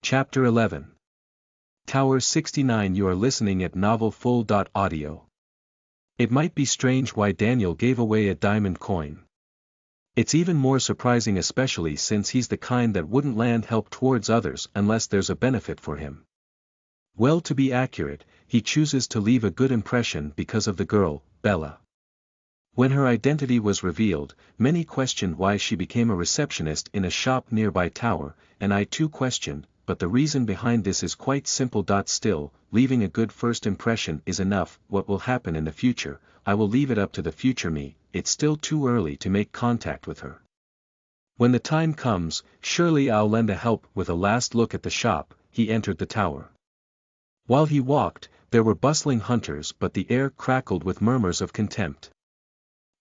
Chapter 11. Tower 69. You are listening at novelfull.audio. It might be strange why Daniel gave away a diamond coin. It's even more surprising, especially since he's the kind that wouldn't lend help towards others unless there's a benefit for him. Well, to be accurate, he chooses to leave a good impression because of the girl, Bella. When her identity was revealed, many questioned why she became a receptionist in a shop nearby Tower, and I too questioned, but the reason behind this is quite simple. Still, leaving a good first impression is enough. What will happen in the future, I will leave it up to the future me. It's still too early to make contact with her. When the time comes, surely I'll lend a help. With a last look at the shop, he entered the tower. While he walked, there were bustling hunters, but the air crackled with murmurs of contempt.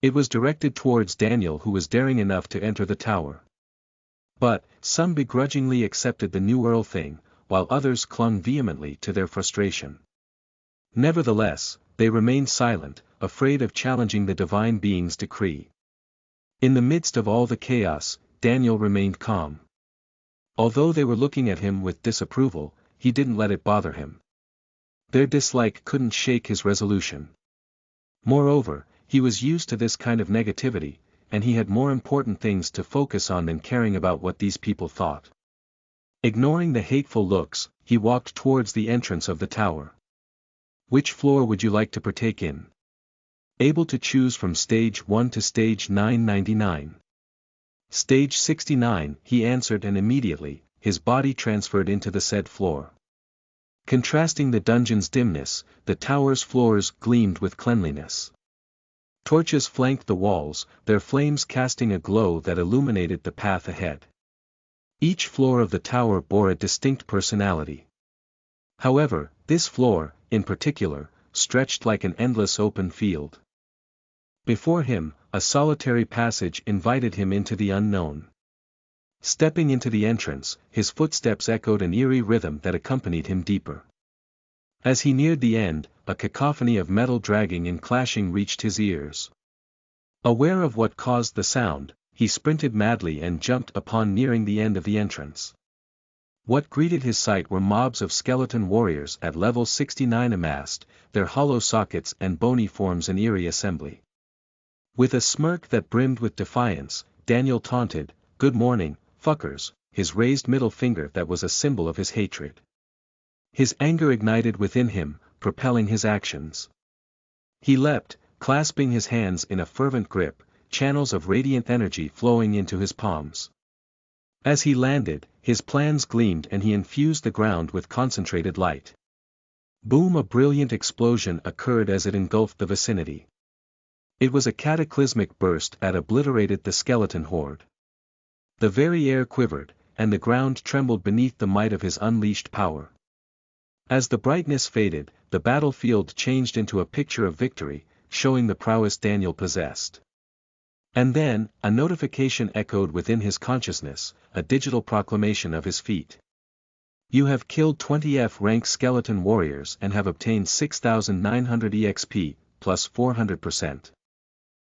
It was directed towards Daniel, who was daring enough to enter the tower. But, some begrudgingly accepted the new Earl thing, while others clung vehemently to their frustration. Nevertheless, they remained silent, afraid of challenging the divine being's decree. In the midst of all the chaos, Daniel remained calm. Although they were looking at him with disapproval, he didn't let it bother him. Their dislike couldn't shake his resolution. Moreover, he was used to this kind of negativity, and he had more important things to focus on than caring about what these people thought. Ignoring the hateful looks, he walked towards the entrance of the tower. Which floor would you like to partake in? Able to choose from stage 1 to stage 999. Stage 69, he answered, and immediately, his body transferred into the said floor. Contrasting the dungeon's dimness, the tower's floors gleamed with cleanliness. Torches flanked the walls, their flames casting a glow that illuminated the path ahead. Each floor of the tower bore a distinct personality. However, this floor, in particular, stretched like an endless open field. Before him, a solitary passage invited him into the unknown. Stepping into the entrance, his footsteps echoed an eerie rhythm that accompanied him deeper. As he neared the end, a cacophony of metal dragging and clashing reached his ears. Aware of what caused the sound, he sprinted madly and jumped upon nearing the end of the entrance. What greeted his sight were mobs of skeleton warriors at level 69 amassed, their hollow sockets and bony forms an eerie assembly. With a smirk that brimmed with defiance, Daniel taunted, "Good morning, fuckers," his raised middle finger that was a symbol of his hatred. His anger ignited within him, propelling his actions. He leapt, clasping his hands in a fervent grip, channels of radiant energy flowing into his palms. As he landed, his plans gleamed and he infused the ground with concentrated light. Boom! A brilliant explosion occurred as it engulfed the vicinity. It was a cataclysmic burst that obliterated the skeleton horde. The very air quivered, and the ground trembled beneath the might of his unleashed power. As the brightness faded, the battlefield changed into a picture of victory, showing the prowess Daniel possessed. And then, a notification echoed within his consciousness, a digital proclamation of his feat. You have killed 20 F-rank skeleton warriors and have obtained 6,900 EXP, plus 400%.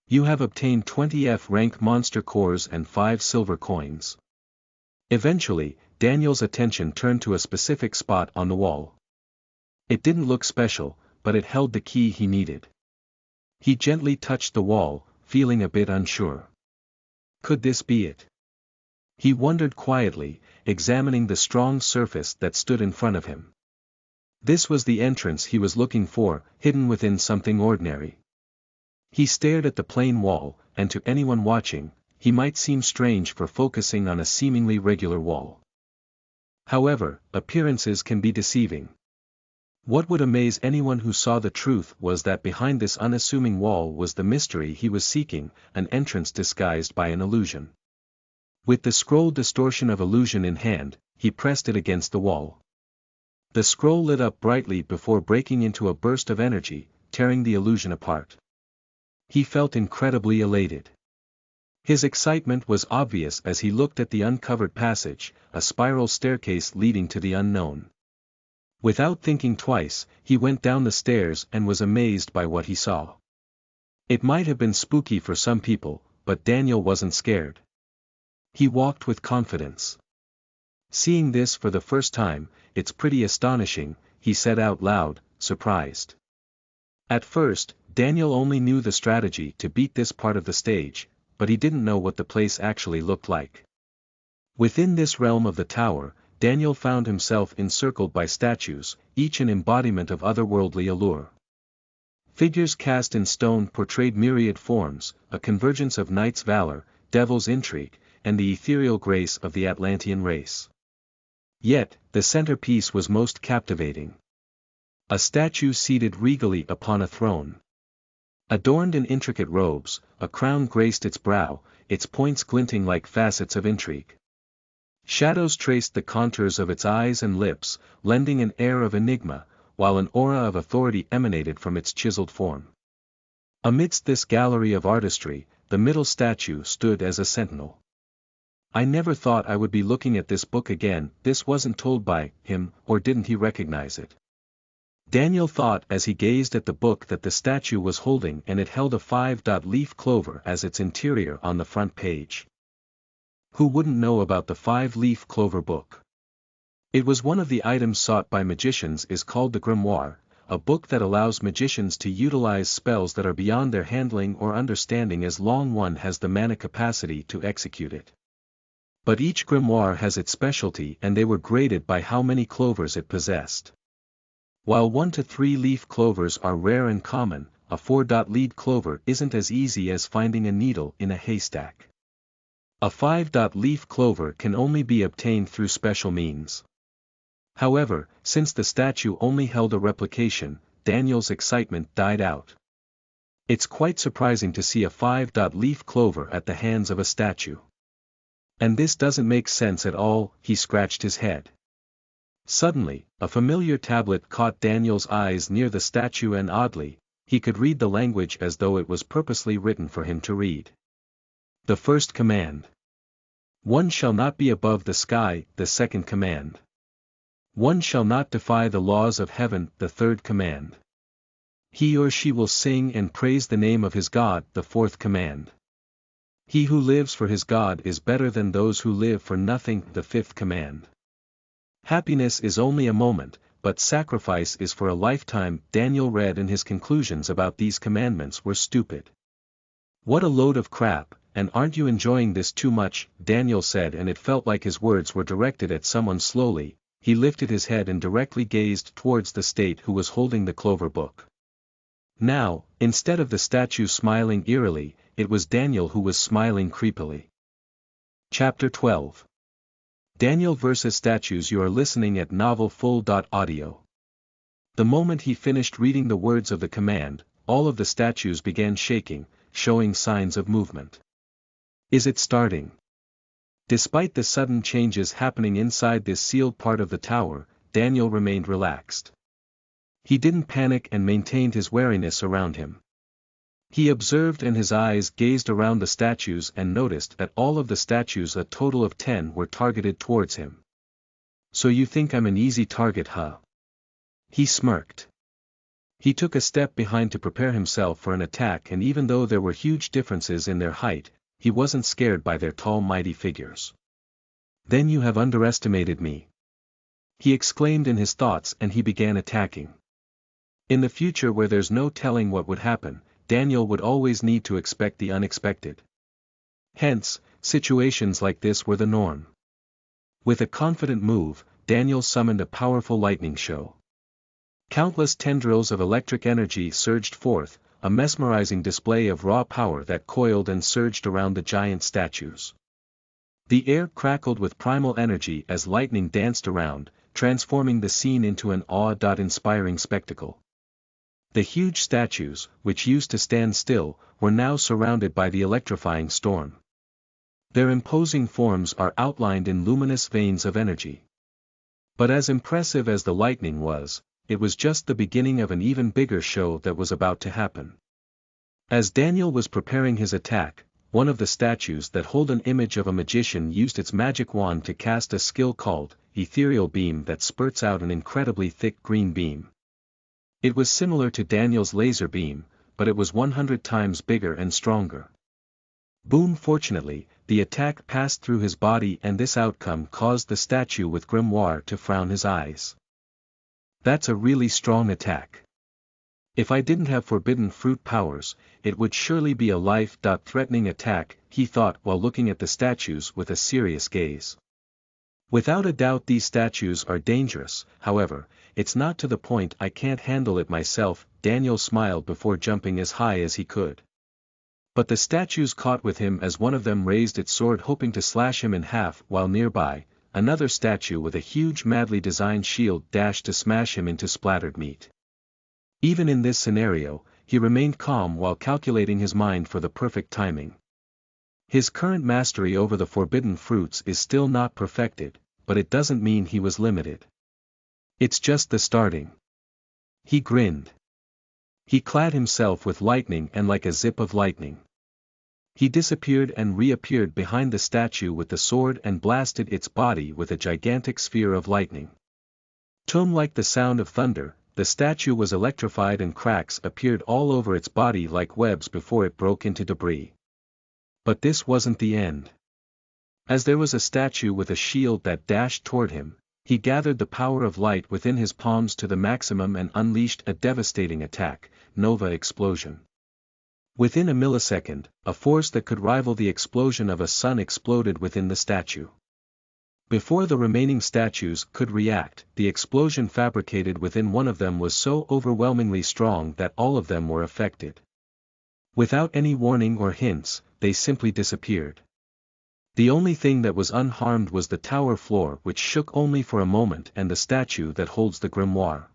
You have obtained 20 F-rank monster cores and 5 silver coins. Eventually, Daniel's attention turned to a specific spot on the wall. It didn't look special, but it held the key he needed. He gently touched the wall, feeling a bit unsure. Could this be it? He wondered quietly, examining the strong surface that stood in front of him. This was the entrance he was looking for, hidden within something ordinary. He stared at the plain wall, and to anyone watching, he might seem strange for focusing on a seemingly regular wall. However, appearances can be deceiving. What would amaze anyone who saw the truth was that behind this unassuming wall was the mystery he was seeking, an entrance disguised by an illusion. With the scroll Distortion of Illusion in hand, he pressed it against the wall. The scroll lit up brightly before breaking into a burst of energy, tearing the illusion apart. He felt incredibly elated. His excitement was obvious as he looked at the uncovered passage, a spiral staircase leading to the unknown. Without thinking twice, he went down the stairs and was amazed by what he saw. It might have been spooky for some people, but Daniel wasn't scared. He walked with confidence. Seeing this for the first time, "It's pretty astonishing," he said out loud, surprised. At first, Daniel only knew the strategy to beat this part of the stage, but he didn't know what the place actually looked like. Within this realm of the tower, Daniel found himself encircled by statues, each an embodiment of otherworldly allure. Figures cast in stone portrayed myriad forms, a convergence of knight's valor, devil's intrigue, and the ethereal grace of the Atlantean race. Yet, the centerpiece was most captivating. A statue seated regally upon a throne. Adorned in intricate robes, a crown graced its brow, its points glinting like facets of intrigue. Shadows traced the contours of its eyes and lips, lending an air of enigma, while an aura of authority emanated from its chiseled form. Amidst this gallery of artistry, the middle statue stood as a sentinel. "I never thought I would be looking at this book again." This wasn't told by him, or didn't he recognize it? Daniel thought as he gazed at the book that the statue was holding, and it held a 5-leaf clover as its interior on the front page. Who wouldn't know about the 5-leaf clover book? It was one of the items sought by magicians. Is called the grimoire, a book that allows magicians to utilize spells that are beyond their handling or understanding as long one has the mana capacity to execute it. But each grimoire has its specialty, and they were graded by how many clovers it possessed. While 1 to 3 leaf clovers are rare and common, a 4-lead clover isn't as easy as finding a needle in a haystack. A 5-leaf clover can only be obtained through special means. However, since the statue only held a replication, Daniel's excitement died out. It's quite surprising to see a 5-leaf clover at the hands of a statue. And this doesn't make sense at all. He scratched his head. Suddenly, a familiar tablet caught Daniel's eyes near the statue, and oddly, he could read the language as though it was purposely written for him to read. The first command. One shall not be above the sky. The second command. One shall not defy the laws of heaven. The third command. He or she will sing and praise the name of his God. The fourth command. He who lives for his God is better than those who live for nothing. The fifth command. Happiness is only a moment, but sacrifice is for a lifetime. Daniel read, and his conclusions about these commandments were stupid. "What a load of crap, and aren't you enjoying this too much?" Daniel said, and it felt like his words were directed at someone. Slowly, he lifted his head and directly gazed towards the state who was holding the clover book. Now, instead of the statue smiling eerily, it was Daniel who was smiling creepily. Chapter 12. Daniel vs. Statues. You are listening at NovelFull.audio. The moment he finished reading the words of the command, all of the statues began shaking, showing signs of movement. Is it starting? Despite the sudden changes happening inside this sealed part of the tower, Daniel remained relaxed. He didn't panic and maintained his wariness around him. He observed, and his eyes gazed around the statues and noticed that all of the statues, a total of 10, were targeted towards him. "So you think I'm an easy target, huh?" He smirked. He took a step behind to prepare himself for an attack, and even though there were huge differences in their height, he wasn't scared by their tall, mighty figures. "Then you have underestimated me," he exclaimed in his thoughts, and he began attacking. In the future, where there's no telling what would happen, Daniel would always need to expect the unexpected. Hence, situations like this were the norm. With a confident move, Daniel summoned a powerful lightning show. Countless tendrils of electric energy surged forth, a mesmerizing display of raw power that coiled and surged around the giant statues. The air crackled with primal energy as lightning danced around, transforming the scene into an awe-inspiring spectacle. The huge statues, which used to stand still, were now surrounded by the electrifying storm. Their imposing forms are outlined in luminous veins of energy. But as impressive as the lightning was, it was just the beginning of an even bigger show that was about to happen. As Daniel was preparing his attack, one of the statues that hold an image of a magician used its magic wand to cast a skill called Ethereal Beam that spurts out an incredibly thick green beam. It was similar to Daniel's laser beam, but it was 100 times bigger and stronger. Boom! Fortunately, the attack passed through his body, and this outcome caused the statue with grimoire to frown his eyes. That's a really strong attack. If I didn't have forbidden fruit powers, it would surely be a life-threatening attack, he thought while looking at the statues with a serious gaze. Without a doubt these statues are dangerous, however, it's not to the point I can't handle it myself. Daniel smiled before jumping as high as he could. But the statues caught with him as one of them raised its sword hoping to slash him in half, while nearby, another statue with a huge madly designed shield dashed to smash him into splattered meat. Even in this scenario, he remained calm while calculating his mind for the perfect timing. His current mastery over the forbidden fruits is still not perfected, but it doesn't mean he was limited. It's just the starting. He grinned. He clad himself with lightning, and like a zip of lightning, he disappeared and reappeared behind the statue with the sword and blasted its body with a gigantic sphere of lightning. Tone like the sound of thunder, the statue was electrified and cracks appeared all over its body like webs before it broke into debris. But this wasn't the end. As there was a statue with a shield that dashed toward him, he gathered the power of light within his palms to the maximum and unleashed a devastating attack, Nova Explosion. Within a millisecond, a force that could rival the explosion of a sun exploded within the statue. Before the remaining statues could react, the explosion fabricated within one of them was so overwhelmingly strong that all of them were affected. Without any warning or hints, they simply disappeared. The only thing that was unharmed was the tower floor, which shook only for a moment, and the statue that holds the grimoire.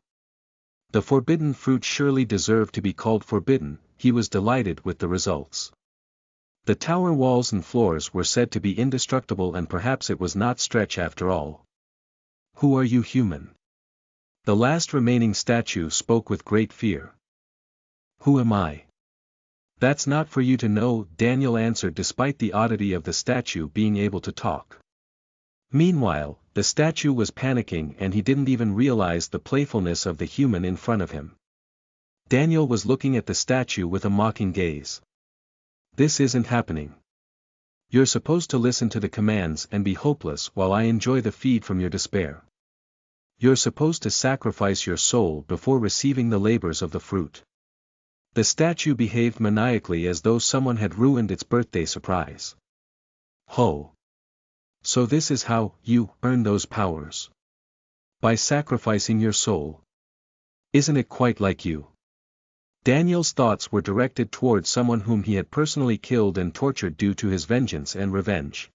The forbidden fruit surely deserved to be called forbidden. He was delighted with the results. The tower walls and floors were said to be indestructible, and perhaps it was not stretch after all. Who are you, human? The last remaining statue spoke with great fear. Who am I? That's not for you to know, Daniel answered, despite the oddity of the statue being able to talk. Meanwhile, the statue was panicking and he didn't even realize the playfulness of the human in front of him. Daniel was looking at the statue with a mocking gaze. This isn't happening. You're supposed to listen to the commands and be hopeless while I enjoy the feed from your despair. You're supposed to sacrifice your soul before receiving the labors of the fruit. The statue behaved maniacally as though someone had ruined its birthday surprise. Ho! So this is how you earn those powers. By sacrificing your soul. Isn't it quite like you? Daniel's thoughts were directed towards someone whom he had personally killed and tortured due to his vengeance and revenge.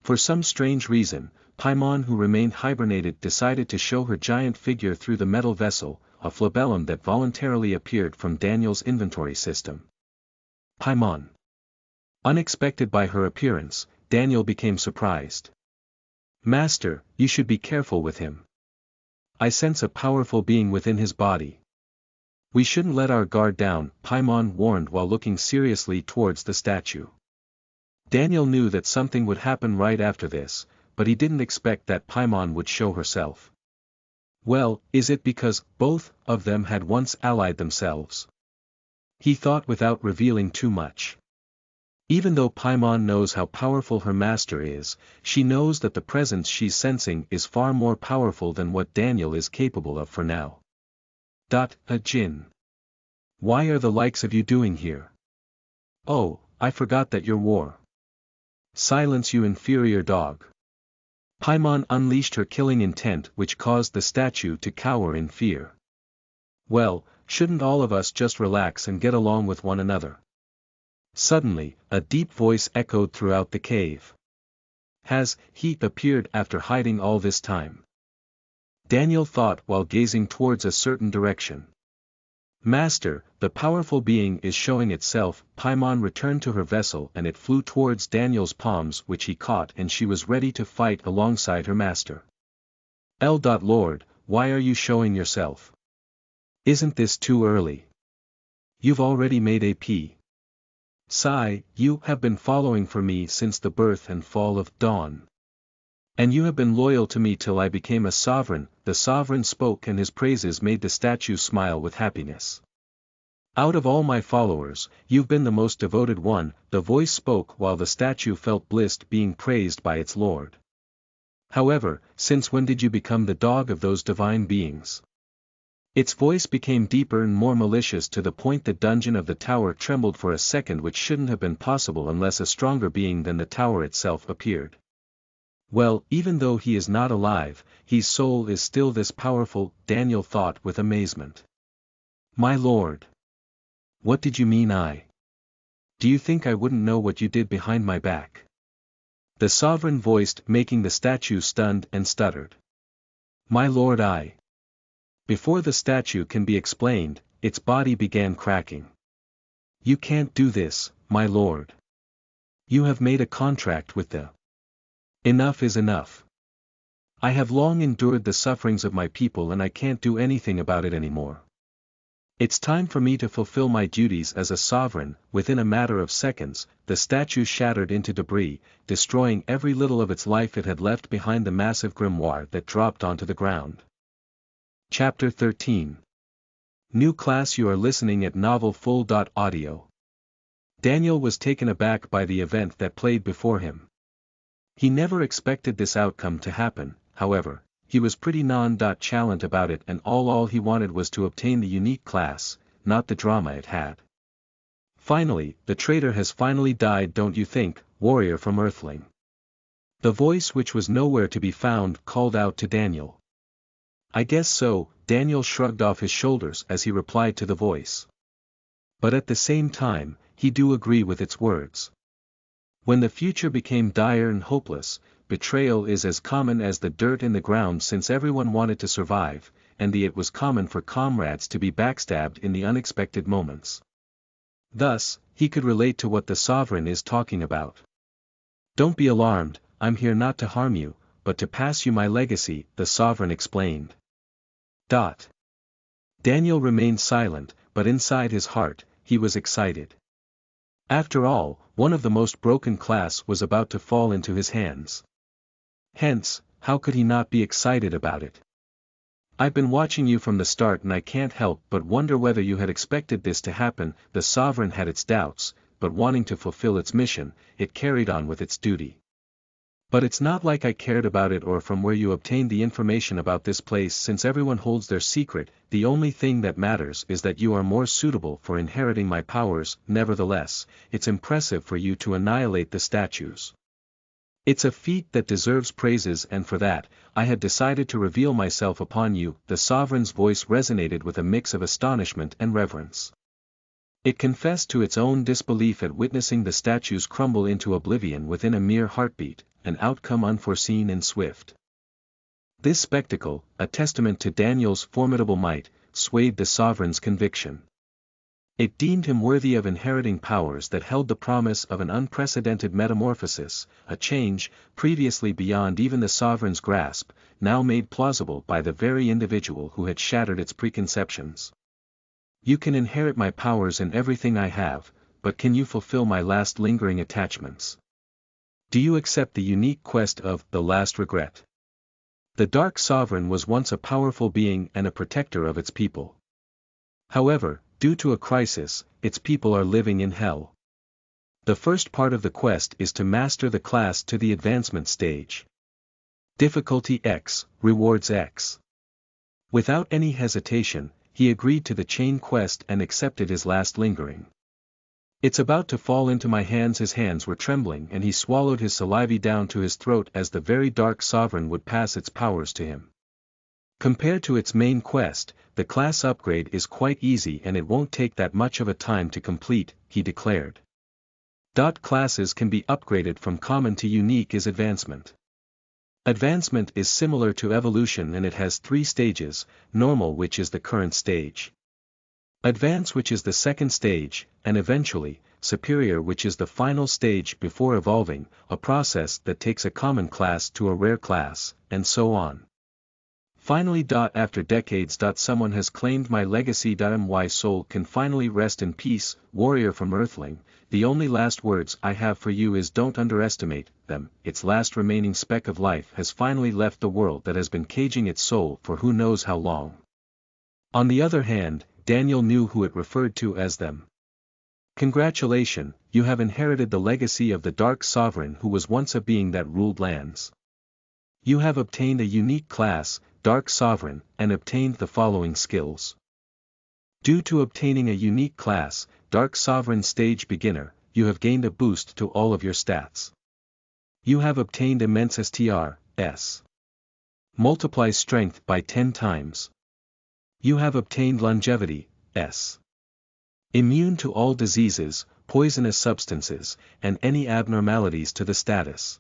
For some strange reason, Paimon, who remained hibernated, decided to show her giant figure through the metal vessel, a flabellum that voluntarily appeared from Daniel's inventory system. Paimon. Unexpected by her appearance, Daniel became surprised. Master, you should be careful with him. I sense a powerful being within his body. We shouldn't let our guard down, Paimon warned while looking seriously towards the statue. Daniel knew that something would happen right after this, but he didn't expect that Paimon would show herself. Well, is it because both of them had once allied themselves? He thought without revealing too much. Even though Paimon knows how powerful her master is, she knows that the presence she's sensing is far more powerful than what Daniel is capable of for now. A Jin. Why are the likes of you doing here? Oh, I forgot that you're war. Silence, you inferior dog. Paimon unleashed her killing intent, which caused the statue to cower in fear. Well, shouldn't all of us just relax and get along with one another? Suddenly, a deep voice echoed throughout the cave. Has he appeared after hiding all this time? Daniel thought while gazing towards a certain direction. Master, the powerful being is showing itself. Paimon returned to her vessel and it flew towards Daniel's palms, which he caught, and she was ready to fight alongside her master. Lord, why are you showing yourself? Isn't this too early? You've already made a P. Sigh, you have been following for me since the birth and fall of Dawn. And you have been loyal to me till I became a sovereign. The sovereign spoke and his praises made the statue smile with happiness. Out of all my followers, you've been the most devoted one, the voice spoke while the statue felt bliss being praised by its lord. However, since when did you become the dog of those divine beings? Its voice became deeper and more malicious to the point the dungeon of the tower trembled for a second, which shouldn't have been possible unless a stronger being than the tower itself appeared. Well, even though he is not alive, his soul is still this powerful, Daniel thought with amazement. My lord! What did you mean Do you think I wouldn't know what you did behind my back? The sovereign voiced, making the statue stunned and stuttered. My lord, Before the statue can be explained, its body began cracking. You can't do this, my lord. You have made a contract with the. Enough is enough. I have long endured the sufferings of my people and I can't do anything about it anymore. It's time for me to fulfill my duties as a sovereign. Within a matter of seconds, the statue shattered into debris, destroying every little of its life it had left behind the massive grimoire that dropped onto the ground. Chapter 13. New class. You are listening at NovelFull.audio. Daniel was taken aback by the event that played before him. He never expected this outcome to happen, however. He was pretty nonchalant about it, and all he wanted was to obtain the unique class, not the drama it had. Finally, the traitor has finally died, don't you think, warrior from Earthling? The voice, which was nowhere to be found, called out to Daniel. I guess so, Daniel shrugged off his shoulders as he replied to the voice. But at the same time, he do agree with its words. When the future became dire and hopeless, betrayal is as common as the dirt in the ground, since everyone wanted to survive, and it was common for comrades to be backstabbed in the unexpected moments. Thus, he could relate to what the sovereign is talking about. Don't be alarmed, I'm here not to harm you, but to pass you my legacy, the sovereign explained. Daniel remained silent, but inside his heart, he was excited. After all, one of the most broken class was about to fall into his hands. Hence, how could he not be excited about it? I've been watching you from the start and I can't help but wonder whether you had expected this to happen. The sovereign had its doubts, but wanting to fulfill its mission, it carried on with its duty. But it's not like I cared about it or from where you obtained the information about this place, since everyone holds their secret. The only thing that matters is that you are more suitable for inheriting my powers. Nevertheless, it's impressive for you to annihilate the statues. It's a feat that deserves praises, and for that, I had decided to reveal myself upon you. The sovereign's voice resonated with a mix of astonishment and reverence. It confessed to its own disbelief at witnessing the statues crumble into oblivion within a mere heartbeat, an outcome unforeseen and swift. This spectacle, a testament to Daniel's formidable might, swayed the sovereign's conviction. It deemed him worthy of inheriting powers that held the promise of an unprecedented metamorphosis, a change, previously beyond even the sovereign's grasp, now made plausible by the very individual who had shattered its preconceptions. You can inherit my powers and everything I have, but can you fulfill my last lingering attachments? Do you accept the unique quest of the last regret? The Dark Sovereign was once a powerful being and a protector of its people. However, due to a crisis, its people are living in hell. The first part of the quest is to master the class to the advancement stage. Difficulty X, rewards X. Without any hesitation, he agreed to the chain quest and accepted his last lingering. It's about to fall into my hands. His hands were trembling and he swallowed his saliva down to his throat as the very Dark Sovereign would pass its powers to him. Compared to its main quest, the class upgrade is quite easy and it won't take that much of a time to complete, he declared. Classes can be upgraded from common to unique is advancement. Advancement is similar to evolution and it has 3 stages, normal, which is the current stage. Advance, which is the second stage, and eventually, superior, which is the final stage before evolving, a process that takes a common class to a rare class, and so on. Finally, after decades, someone has claimed my legacy. My soul can finally rest in peace, warrior from Earthling. The only last words I have for you is don't underestimate them. Its last remaining speck of life has finally left the world that has been caging its soul for who knows how long. On the other hand, Daniel knew who it referred to as them. Congratulations, you have inherited the legacy of the Dark Sovereign who was once a being that ruled lands. You have obtained a unique class, Dark Sovereign, and obtained the following skills. Due to obtaining a unique class, Dark Sovereign Stage Beginner, you have gained a boost to all of your stats. You have obtained immense STR. Multiply strength by 10 times. You have obtained longevity, S. Immune to all diseases, poisonous substances, and any abnormalities to the status.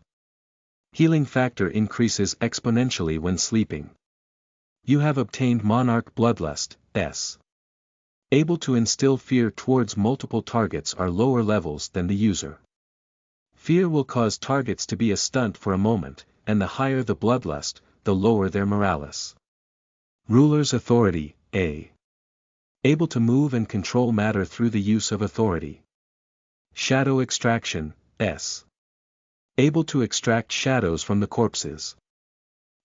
Healing factor increases exponentially when sleeping. You have obtained Monarch Bloodlust, S. Able to instill fear towards multiple targets are lower levels than the user. Fear will cause targets to be a stunt for a moment, and the higher the bloodlust, the lower their morales. Ruler's Authority, A. Able to move and control matter through the use of authority. Shadow Extraction, S. Able to extract shadows from the corpses.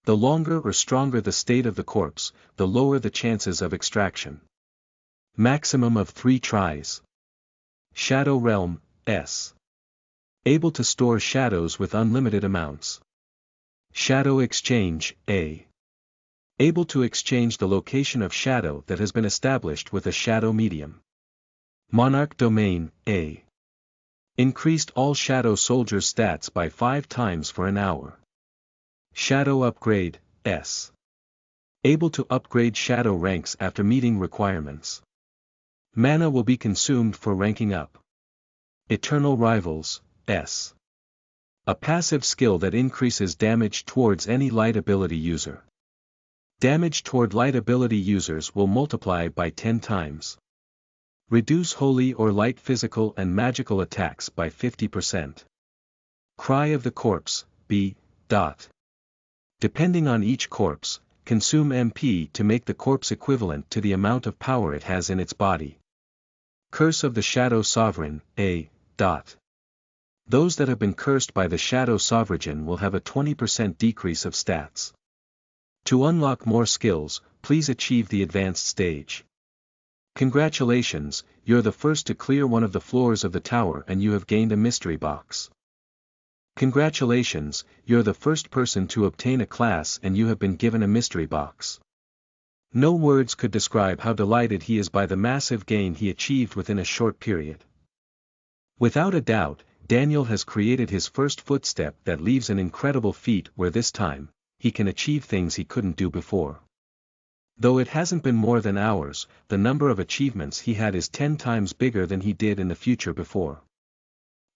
The longer or stronger the state of the corpse, the lower the chances of extraction. Maximum of 3 tries. Shadow Realm, S. Able to store shadows with unlimited amounts. Shadow Exchange, A. Able to exchange the location of shadow that has been established with a shadow medium. Monarch Domain, A. Increased all shadow soldiers' stats by 5 times for an hour. Shadow Upgrade, S. Able to upgrade shadow ranks after meeting requirements. Mana will be consumed for ranking up. Eternal Rivals, S. A passive skill that increases damage towards any light ability user. Damage toward light ability users will multiply by 10 times. Reduce holy or light physical and magical attacks by 50%. Cry of the Corpse, B. Depending on each corpse, consume MP to make the corpse equivalent to the amount of power it has in its body. Curse of the Shadow Sovereign, A. Those that have been cursed by the Shadow Sovereign will have a 20% decrease of stats. To unlock more skills, please achieve the advanced stage. Congratulations, you're the first to clear one of the floors of the tower and you have gained a mystery box. Congratulations, you're the first person to obtain a class and you have been given a mystery box. No words could describe how delighted he is by the massive gain he achieved within a short period. Without a doubt, Daniel has created his first footstep that leaves an incredible feat where this time, he can achieve things he couldn't do before. Though it hasn't been more than hours, the number of achievements he had is 10 times bigger than he did in the future before.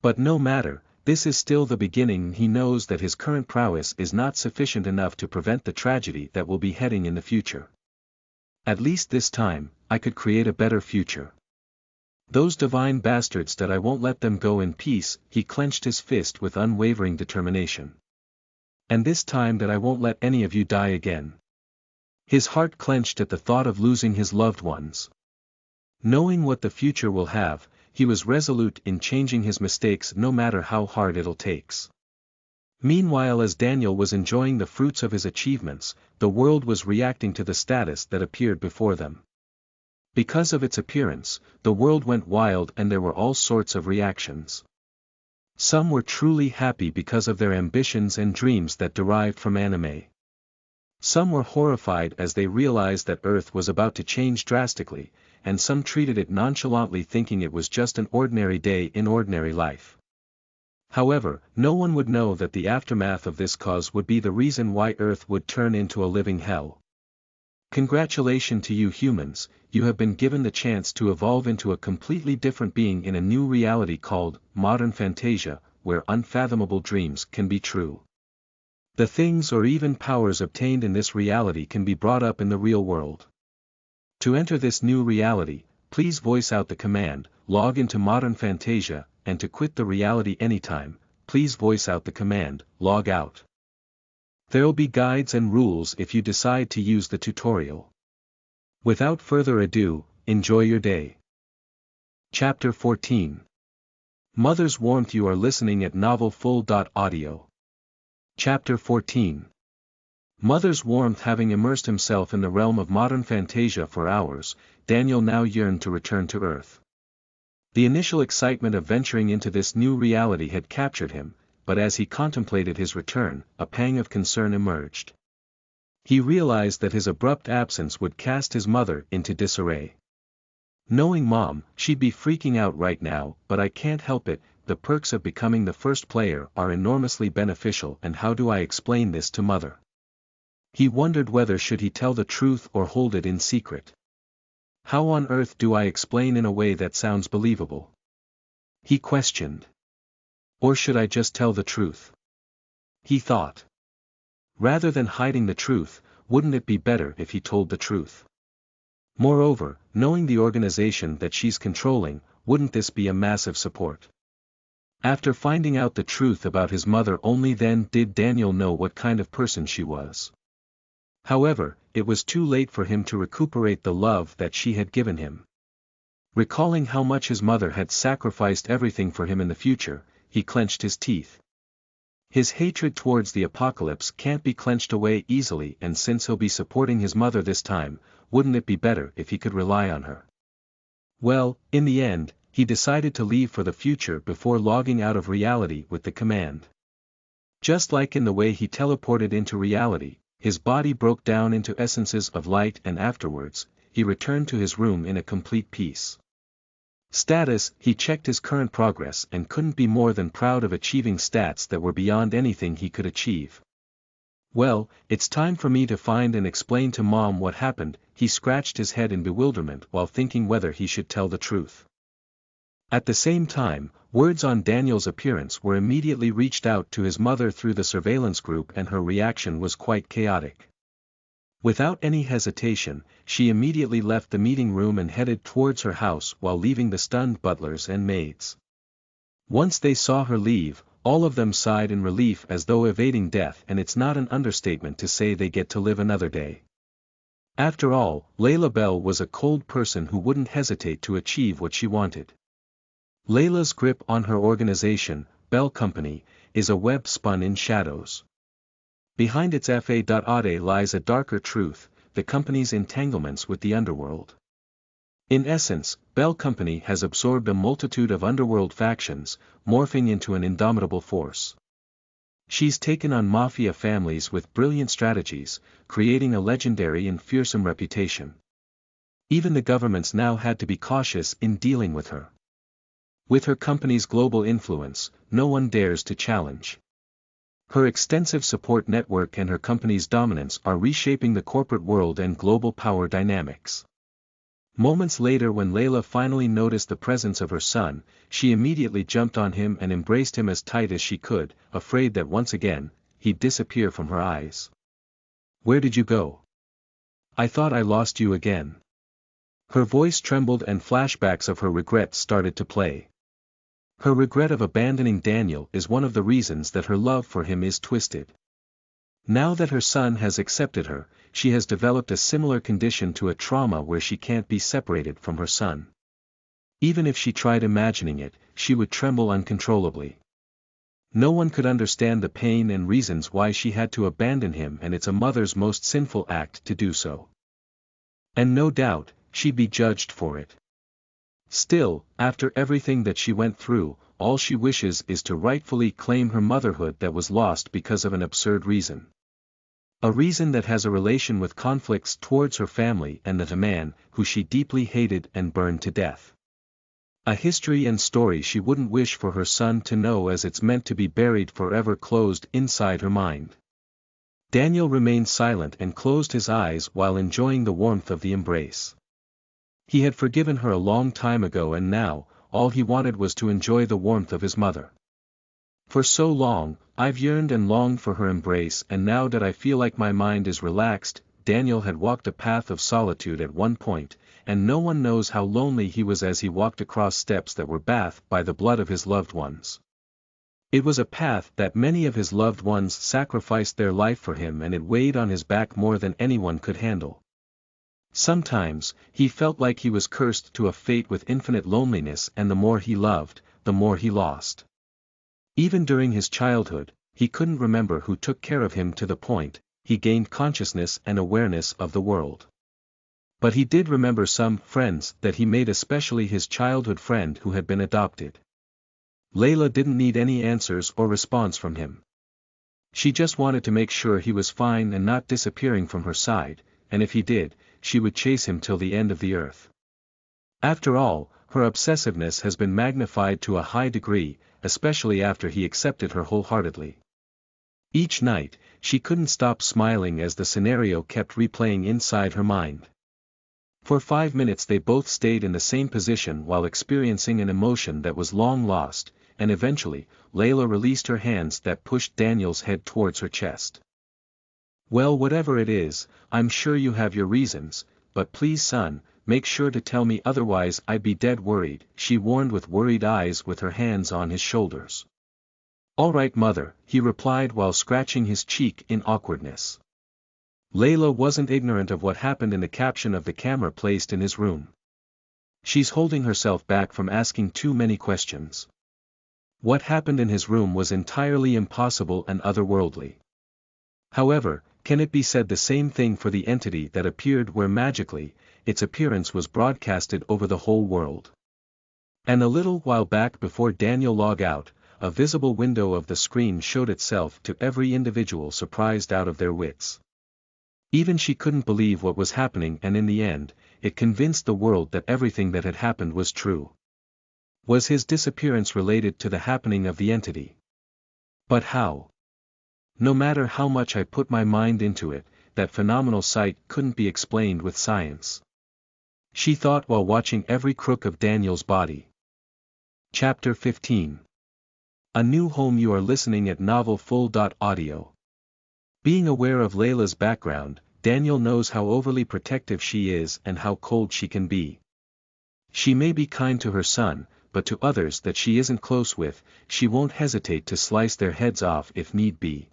But no matter, this is still the beginning. He knows that his current prowess is not sufficient enough to prevent the tragedy that will be heading in the future. At least this time, I could create a better future. Those divine bastards that I won't let them go in peace. He clenched his fist with unwavering determination. And this time that I won't let any of you die again. His heart clenched at the thought of losing his loved ones. Knowing what the future will have, he was resolute in changing his mistakes no matter how hard it'll takes. Meanwhile, as Daniel was enjoying the fruits of his achievements, the world was reacting to the status that appeared before them. Because of its appearance, the world went wild and there were all sorts of reactions. Some were truly happy because of their ambitions and dreams that derived from anime. Some were horrified as they realized that Earth was about to change drastically, and some treated it nonchalantly thinking it was just an ordinary day in ordinary life. However, no one would know that the aftermath of this cause would be the reason why Earth would turn into a living hell. Congratulations to you humans, you have been given the chance to evolve into a completely different being in a new reality called Modern Fantasia, where unfathomable dreams can be true. The things or even powers obtained in this reality can be brought up in the real world. To enter this new reality, please voice out the command, log into Modern Fantasia, and to quit the reality anytime, please voice out the command, log out. There'll be guides and rules if you decide to use the tutorial. Without further ado, enjoy your day. Chapter 14. Mother's Warmth. You are listening at novelfull.audio. Chapter 14. Mother's warmth having immersed himself in the realm of modern fantasia for hours, Daniel now yearned to return to Earth. The initial excitement of venturing into this new reality had captured him, but as he contemplated his return, a pang of concern emerged. He realized that his abrupt absence would cast his mother into disarray. Knowing Mom, she'd be freaking out right now, but I can't help it, the perks of becoming the first player are enormously beneficial, and how do I explain this to Mother? He wondered whether should he tell the truth or hold it in secret. How on earth do I explain in a way that sounds believable? He questioned. Or should I just tell the truth? He thought. Rather than hiding the truth, wouldn't it be better if he told the truth? Moreover, knowing the organization that she's controlling, wouldn't this be a massive support? After finding out the truth about his mother, only then did Daniel know what kind of person she was. However, it was too late for him to recuperate the love that she had given him. Recalling how much his mother had sacrificed everything for him in the future, he clenched his teeth. His hatred towards the apocalypse can't be clenched away easily, and since he'll be supporting his mother this time, wouldn't it be better if he could rely on her? Well, in the end, he decided to leave for the future before logging out of reality with the command. Just like in the way he teleported into reality, his body broke down into essences of light, and afterwards, he returned to his room in a complete peace. Status: he checked his current progress and couldn't be more than proud of achieving stats that were beyond anything he could achieve. Well, it's time for me to find and explain to Mom what happened, he scratched his head in bewilderment while thinking whether he should tell the truth. At the same time, words on Daniel's appearance were immediately reached out to his mother through the surveillance group, and her reaction was quite chaotic. Without any hesitation, she immediately left the meeting room and headed towards her house while leaving the stunned butlers and maids. Once they saw her leave, all of them sighed in relief as though evading death, and it's not an understatement to say they get to live another day. After all, Layla Bell was a cold person who wouldn't hesitate to achieve what she wanted. Layla's grip on her organization, Bell Company, is a web spun in shadows. Behind its fa.ade lies a darker truth, the company's entanglements with the underworld. In essence, Bell Company has absorbed a multitude of underworld factions, morphing into an indomitable force. She's taken on mafia families with brilliant strategies, creating a legendary and fearsome reputation. Even the governments now had to be cautious in dealing with her. With her company's global influence, no one dares to challenge. Her extensive support network and her company's dominance are reshaping the corporate world and global power dynamics. Moments later, when Layla finally noticed the presence of her son, she immediately jumped on him and embraced him as tight as she could, afraid that once again, he'd disappear from her eyes. "Where did you go? I thought I lost you again." Her voice trembled and flashbacks of her regret started to play. Her regret of abandoning Daniel is one of the reasons that her love for him is twisted. Now that her son has accepted her, she has developed a similar condition to a trauma where she can't be separated from her son. Even if she tried imagining it, she would tremble uncontrollably. No one could understand the pain and reasons why she had to abandon him, and it's a mother's most sinful act to do so. And no doubt, she'd be judged for it. Still, after everything that she went through, all she wishes is to rightfully claim her motherhood that was lost because of an absurd reason. A reason that has a relation with conflicts towards her family and that a man who she deeply hated and burned to death. A history and story she wouldn't wish for her son to know, as it's meant to be buried forever closed inside her mind. Daniel remained silent and closed his eyes while enjoying the warmth of the embrace. He had forgiven her a long time ago, and now, all he wanted was to enjoy the warmth of his mother. "For so long, I've yearned and longed for her embrace, and now that I feel like my mind is relaxed." Daniel had walked a path of solitude at one point, and no one knows how lonely he was as he walked across steps that were bathed by the blood of his loved ones. It was a path that many of his loved ones sacrificed their life for him, and it weighed on his back more than anyone could handle. Sometimes, he felt like he was cursed to a fate with infinite loneliness, and the more he loved, the more he lost. Even during his childhood, he couldn't remember who took care of him, to the point he gained consciousness and awareness of the world. But he did remember some friends that he made, especially his childhood friend who had been adopted. Layla didn't need any answers or response from him. She just wanted to make sure he was fine and not disappearing from her side, and if he did, she would chase him till the end of the earth. After all, her obsessiveness has been magnified to a high degree, especially after he accepted her wholeheartedly. Each night, she couldn't stop smiling as the scenario kept replaying inside her mind. For 5 minutes they both stayed in the same position while experiencing an emotion that was long lost, and eventually, Layla released her hands that pushed Daniel's head towards her chest. "Well, whatever it is, I'm sure you have your reasons, but please son, make sure to tell me, otherwise I'd be dead worried," she warned with worried eyes with her hands on his shoulders. "All right mother," he replied while scratching his cheek in awkwardness. Layla wasn't ignorant of what happened in the caption of the camera placed in his room. She's holding herself back from asking too many questions. What happened in his room was entirely impossible and otherworldly. However, can it be said the same thing for the entity that appeared where magically, its appearance was broadcasted over the whole world? And a little while back, before Daniel logged out, a visible window of the screen showed itself to every individual surprised out of their wits. Even she couldn't believe what was happening, and in the end, it convinced the world that everything that had happened was true. Was his disappearance related to the happening of the entity? But how? No matter how much I put my mind into it, that phenomenal sight couldn't be explained with science. She thought while watching every crook of Daniel's body. Chapter 15. A New Home. You are listening at NovelFull.audio. Being aware of Layla's background, Daniel knows how overly protective she is and how cold she can be. She may be kind to her son, but to others that she isn't close with, she won't hesitate to slice their heads off if need be.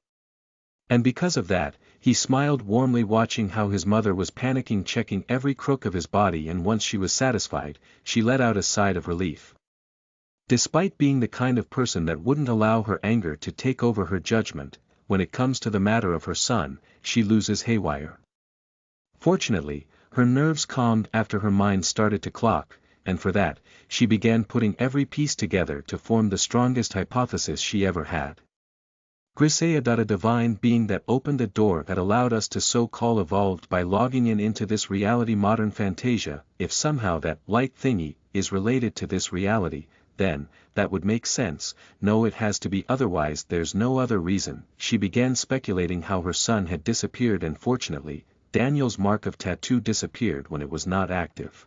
And because of that, he smiled warmly watching how his mother was panicking, checking every crook of his body, and once she was satisfied, she let out a sigh of relief. Despite being the kind of person that wouldn't allow her anger to take over her judgment, when it comes to the matter of her son, she loses haywire. Fortunately, her nerves calmed after her mind started to clock, and for that, she began putting every piece together to form the strongest hypothesis she ever had. Grisaia. A divine being that opened a door that allowed us to so-called evolved by logging into this reality, modern Fantasia. If somehow that light thingy is related to this reality, then, that would make sense. No, it has to be, otherwise there's no other reason. She began speculating how her son had disappeared, and fortunately, Daniel's mark of tattoo disappeared when it was not active.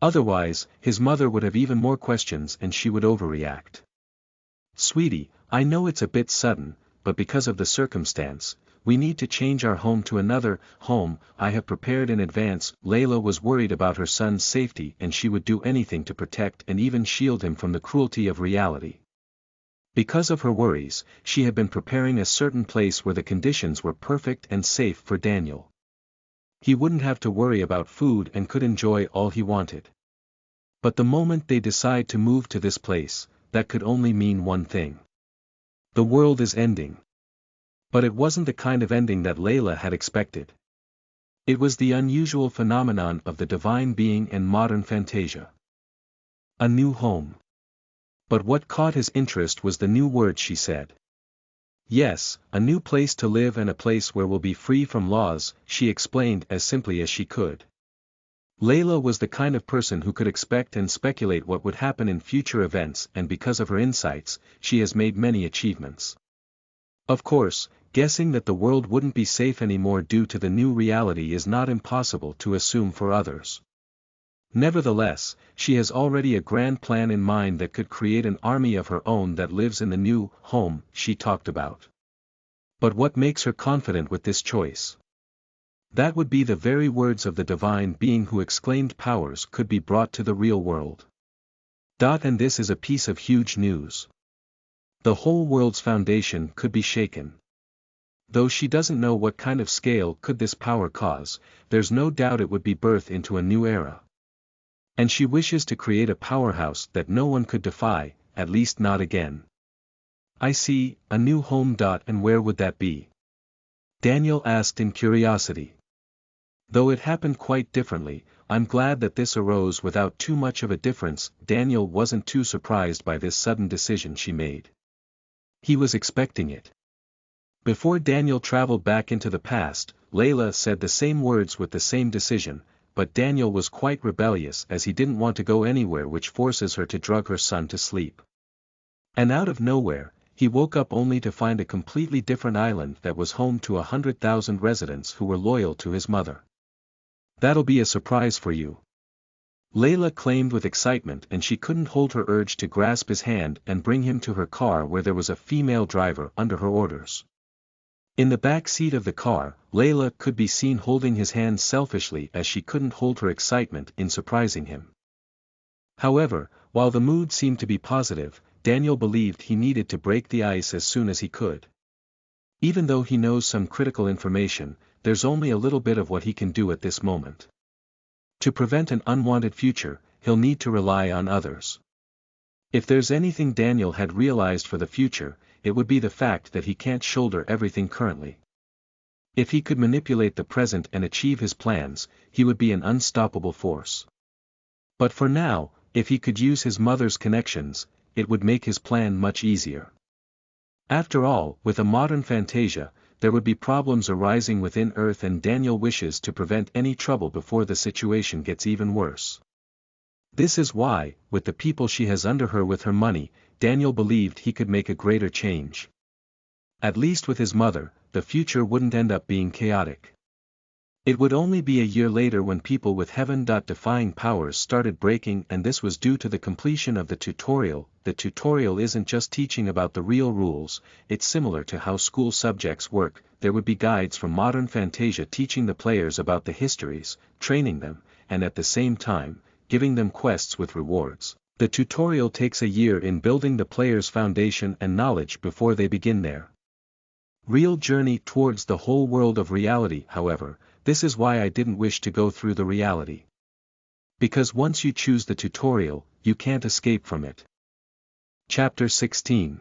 Otherwise, his mother would have even more questions and she would overreact. "Sweetie, I know it's a bit sudden, but because of the circumstance, we need to change our home to another home I have prepared in advance." Layla was worried about her son's safety, and she would do anything to protect and even shield him from the cruelty of reality. Because of her worries, she had been preparing a certain place where the conditions were perfect and safe for Daniel. He wouldn't have to worry about food and could enjoy all he wanted. But the moment they decide to move to this place, that could only mean one thing. The world is ending. But it wasn't the kind of ending that Layla had expected. It was the unusual phenomenon of the divine being in modern Fantasia. A new home. But what caught his interest was the new word she said. "Yes, a new place to live and a place where we'll be free from laws," she explained as simply as she could. Layla was the kind of person who could expect and speculate what would happen in future events, and because of her insights, she has made many achievements. Of course, guessing that the world wouldn't be safe anymore due to the new reality is not impossible to assume for others. Nevertheless, she has already a grand plan in mind that could create an army of her own that lives in the new home she talked about. But what makes her confident with this choice? That would be the very words of the divine being who exclaimed powers could be brought to the real world. And this is a piece of huge news. The whole world's foundation could be shaken. Though she doesn't know what kind of scale could this power cause, there's no doubt it would be birth into a new era. And she wishes to create a powerhouse that no one could defy, at least not again. I see, a new home. And where would that be? Daniel asked in curiosity. Though it happened quite differently, I'm glad that this arose without too much of a difference. Daniel wasn't too surprised by this sudden decision she made. He was expecting it. Before Daniel traveled back into the past, Layla said the same words with the same decision, but Daniel was quite rebellious as he didn't want to go anywhere which forces her to drug her son to sleep. And out of nowhere, he woke up only to find a completely different island that was home to 100,000 residents who were loyal to his mother. That'll be a surprise for you. Layla claimed with excitement, and she couldn't hold her urge to grasp his hand and bring him to her car where there was a female driver under her orders. In the back seat of the car, Layla could be seen holding his hand selfishly as she couldn't hold her excitement in surprising him. However, while the mood seemed to be positive, Daniel believed he needed to break the ice as soon as he could. Even though he knows some critical information, there's only a little bit of what he can do at this moment. To prevent an unwanted future, he'll need to rely on others. If there's anything Daniel had realized for the future, it would be the fact that he can't shoulder everything currently. If he could manipulate the present and achieve his plans, he would be an unstoppable force. But for now, if he could use his mother's connections, it would make his plan much easier. After all, with a modern Fantasia, there would be problems arising within Earth, and Daniel wishes to prevent any trouble before the situation gets even worse. This is why, with the people she has under her with her money, Daniel believed he could make a greater change. At least with his mother, the future wouldn't end up being chaotic. It would only be a year later when people with heaven-defying powers started breaking, and this was due to the completion of the tutorial. The tutorial isn't just teaching about the real rules, it's similar to how school subjects work. There would be guides from modern Fantasia teaching the players about the histories, training them, and at the same time, giving them quests with rewards. The tutorial takes a year in building the player's foundation and knowledge before they begin their real journey towards the whole world of reality. However, this is why I didn't wish to go through the reality. Because once you choose the tutorial, you can't escape from it. Chapter 16.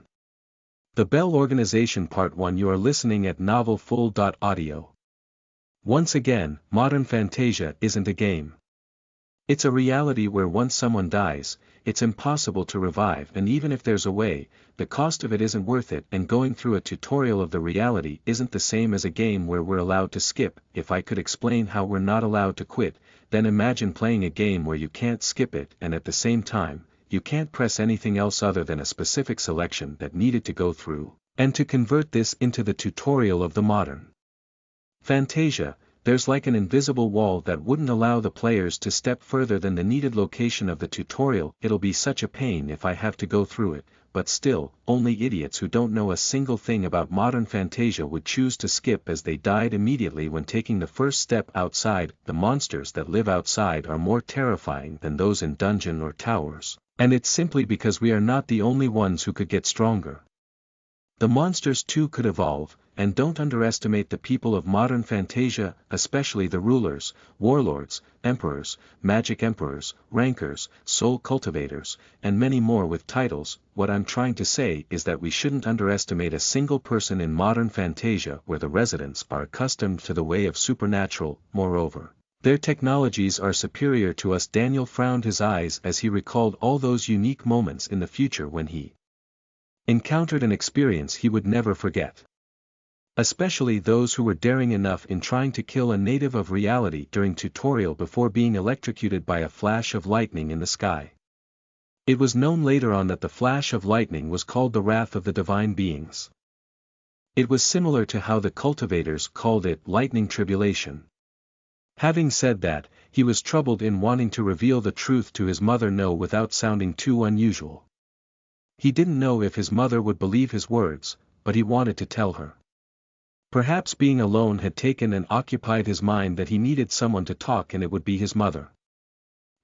The Bell Organization Part 1. You are listening at NovelFull.audio. Once again, modern Fantasia isn't a game. It's a reality where once someone dies, it's impossible to revive, and even if there's a way, the cost of it isn't worth it, and going through a tutorial of the reality isn't the same as a game where we're allowed to skip. If I could explain how we're not allowed to quit, then imagine playing a game where you can't skip it and at the same time, you can't press anything else other than a specific selection that needed to go through, and to convert this into the tutorial of the modern Fantasia, there's like an invisible wall that wouldn't allow the players to step further than the needed location of the tutorial. It'll be such a pain if I have to go through it, but still, only idiots who don't know a single thing about modern Fantasia would choose to skip, as they died immediately when taking the first step outside. The monsters that live outside are more terrifying than those in dungeon or towers, and it's simply because we are not the only ones who could get stronger. The monsters too could evolve, and don't underestimate the people of modern Fantasia, especially the rulers, warlords, emperors, magic emperors, rankers, soul cultivators, and many more with titles. What I'm trying to say is that we shouldn't underestimate a single person in modern Fantasia where the residents are accustomed to the way of supernatural. Moreover, their technologies are superior to us. Daniel frowned his eyes as he recalled all those unique moments in the future when he encountered an experience he would never forget. Especially those who were daring enough in trying to kill a native of reality during tutorial before being electrocuted by a flash of lightning in the sky. It was known later on that the flash of lightning was called the wrath of the divine beings. It was similar to how the cultivators called it lightning tribulation. Having said that, he was troubled in wanting to reveal the truth to his mother without sounding too unusual. He didn't know if his mother would believe his words, but he wanted to tell her. Perhaps being alone had taken and occupied his mind, that he needed someone to talk, and it would be his mother.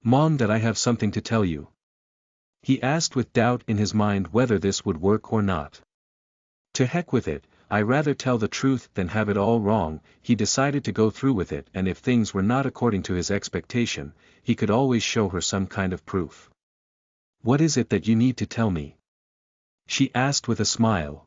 "Mom, did I have something to tell you?" he asked with doubt in his mind whether this would work or not. To heck with it, I rather tell the truth than have it all wrong. He decided to go through with it, and if things were not according to his expectation, he could always show her some kind of proof. "What is it that you need to tell me?" she asked with a smile.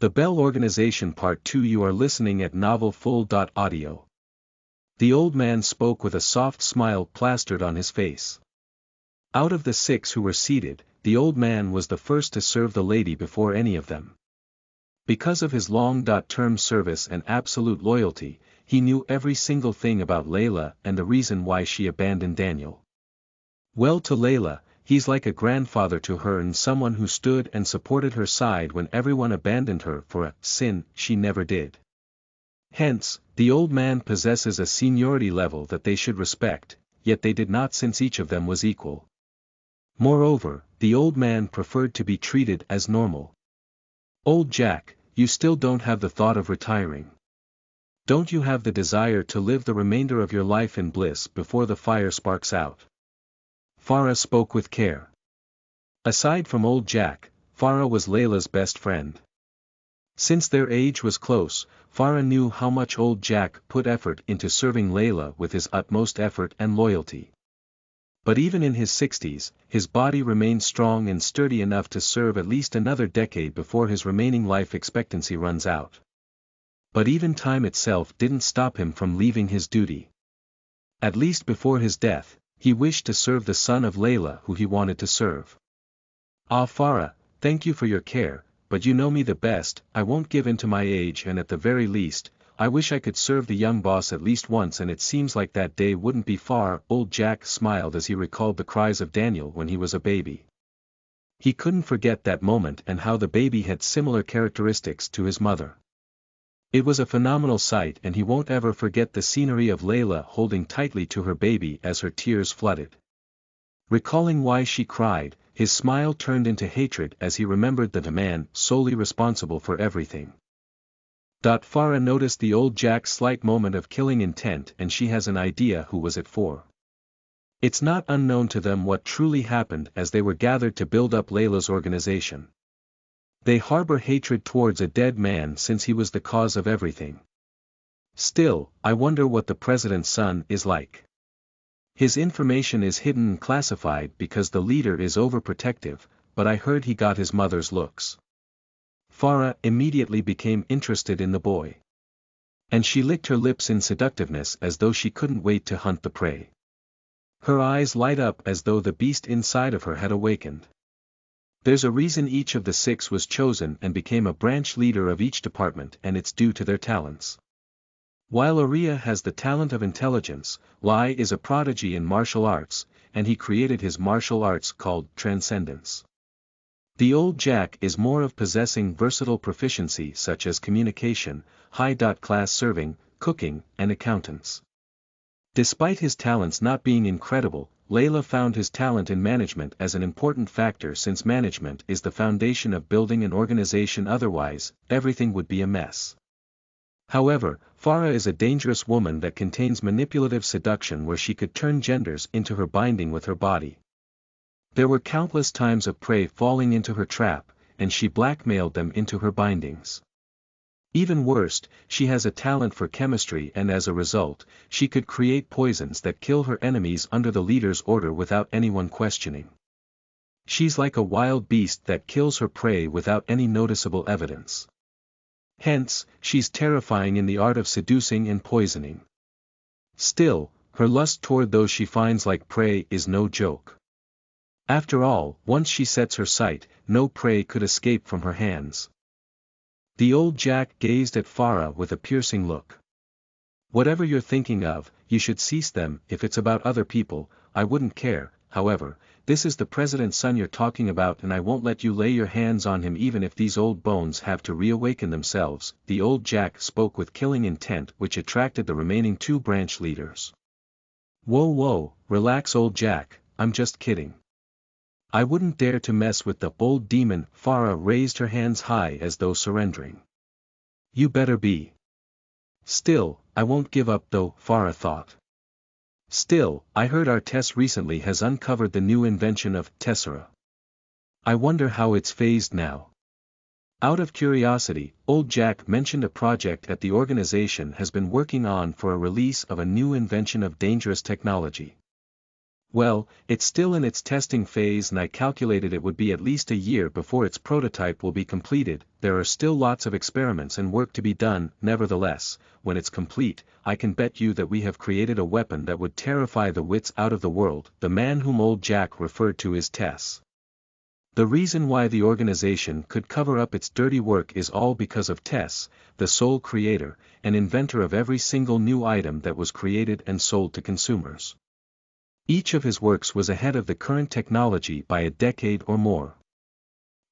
The Bell Organization Part 2. You are listening at novelfull.audio. The old man spoke with a soft smile plastered on his face. Out of the 6 who were seated, the old man was the first to serve the lady before any of them. Because of his long-term service and absolute loyalty, he knew every single thing about Layla and the reason why she abandoned Daniel. Well, to Layla, he's like a grandfather to her and someone who stood and supported her side when everyone abandoned her for a sin she never did. Hence, the old man possesses a seniority level that they should respect, yet they did not, since each of them was equal. Moreover, the old man preferred to be treated as normal. Old Jack, you still don't have the thought of retiring. Don't you have the desire to live the remainder of your life in bliss before the fire sparks out? Farah spoke with care. Aside from old Jack, Farah was Layla's best friend. Since their age was close, Farah knew how much old Jack put effort into serving Layla with his utmost effort and loyalty. But even in his 60s, his body remained strong and sturdy enough to serve at least another decade before his remaining life expectancy runs out. But even time itself didn't stop him from leaving his duty. At least before his death, he wished to serve the son of Layla who he wanted to serve. Ah, Farah, thank you for your care, but you know me the best. I won't give in to my age, and at the very least, I wish I could serve the young boss at least once, and it seems like that day wouldn't be far. Old Jack smiled as he recalled the cries of Daniel when he was a baby. He couldn't forget that moment and how the baby had similar characteristics to his mother. It was a phenomenal sight, and he won't ever forget the scenery of Layla holding tightly to her baby as her tears flooded. Recalling why she cried, his smile turned into hatred as he remembered the man solely responsible for everything. Farah noticed the old Jack's slight moment of killing intent, and she has an idea who was it for. It's not unknown to them what truly happened as they were gathered to build up Layla's organization. They harbor hatred towards a dead man since he was the cause of everything. Still, I wonder what the president's son is like. His information is hidden and classified because the leader is overprotective, but I heard he got his mother's looks. Farah immediately became interested in the boy. And she licked her lips in seductiveness as though she couldn't wait to hunt the prey. Her eyes light up as though the beast inside of her had awakened. There's a reason each of the 6 was chosen and became a branch leader of each department, and it's due to their talents. While Uriah has the talent of intelligence, Lai is a prodigy in martial arts, and he created his martial arts called Transcendence. The old Jack is more of possessing versatile proficiency such as communication, high-class serving, cooking, and accountants. Despite his talents not being incredible, Layla found his talent in management as an important factor, since management is the foundation of building an organization, otherwise, everything would be a mess. However, Farah is a dangerous woman that contains manipulative seduction where she could turn genders into her binding with her body. There were countless times of prey falling into her trap, and she blackmailed them into her bindings. Even worse, she has a talent for chemistry, and as a result, she could create poisons that kill her enemies under the leader's order without anyone questioning. She's like a wild beast that kills her prey without any noticeable evidence. Hence, she's terrifying in the art of seducing and poisoning. Still, her lust toward those she finds like prey is no joke. After all, once she sets her sight, no prey could escape from her hands. The old Jack gazed at Farah with a piercing look. Whatever you're thinking of, you should cease them. If it's about other people, I wouldn't care. However, this is the president's son you're talking about, and I won't let you lay your hands on him even if these old bones have to reawaken themselves. The old Jack spoke with killing intent, which attracted the remaining 2 branch leaders. Whoa, relax, old Jack, I'm just kidding. I wouldn't dare to mess with the old demon. Farah raised her hands high as though surrendering. You better be. Still, I won't give up though, Farah thought. Still, I heard our Tess recently has uncovered the new invention of Tessera. I wonder how it's phased now. Out of curiosity, old Jack mentioned a project at the organization has been working on for a release of a new invention of dangerous technology. Well, it's still in its testing phase and I calculated it would be at least a year before its prototype will be completed. There are still lots of experiments and work to be done. Nevertheless, when it's complete, I can bet you that we have created a weapon that would terrify the wits out of the world. The man whom old Jack referred to is Tess. The reason why the organization could cover up its dirty work is all because of Tess, the sole creator, and inventor of every single new item that was created and sold to consumers. Each of his works was ahead of the current technology by a decade or more.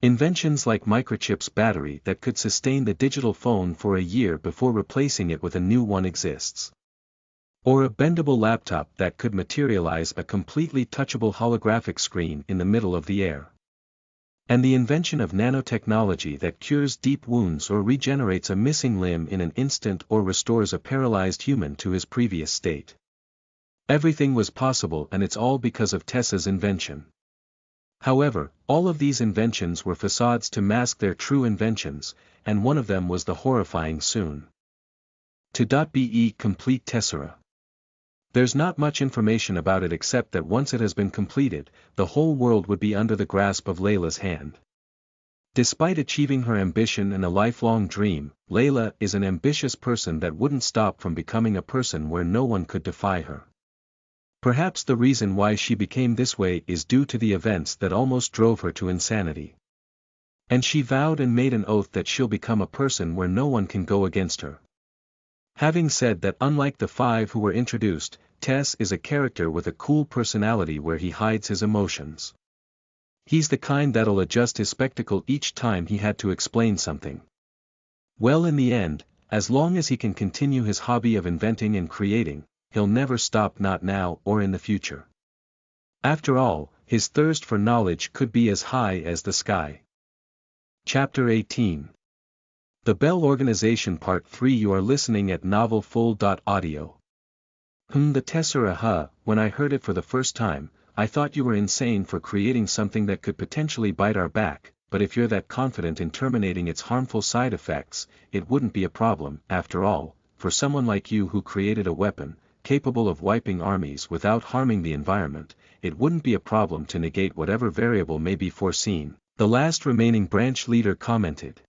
Inventions like Microchip's battery that could sustain the digital phone for a year before replacing it with a new one exists. Or a bendable laptop that could materialize a completely touchable holographic screen in the middle of the air. And the invention of nanotechnology that cures deep wounds or regenerates a missing limb in an instant or restores a paralyzed human to his previous state. Everything was possible, and it's all because of Tess's invention. However, all of these inventions were facades to mask their true inventions, and one of them was the horrifying soon-to-be complete Tessera. There's not much information about it except that once it has been completed, the whole world would be under the grasp of Layla's hand. Despite achieving her ambition and a lifelong dream, Layla is an ambitious person that wouldn't stop from becoming a person where no one could defy her. Perhaps the reason why she became this way is due to the events that almost drove her to insanity. And she vowed and made an oath that she'll become a person where no one can go against her. Having said that, unlike the 5 who were introduced, Tess is a character with a cool personality where he hides his emotions. He's the kind that'll adjust his spectacle each time he had to explain something. Well, in the end, as long as he can continue his hobby of inventing and creating, he'll never stop, not now or in the future. After all, his thirst for knowledge could be as high as the sky. Chapter 18. The Bell Organization Part 3. You are listening at novelfull.audio. The Tessera, when I heard it for the first time, I thought you were insane for creating something that could potentially bite our back, but if you're that confident in terminating its harmful side effects, it wouldn't be a problem. After all, for someone like you who created a weapon, capable of wiping armies without harming the environment, it wouldn't be a problem to negate whatever variable may be foreseen, the last remaining branch leader commented.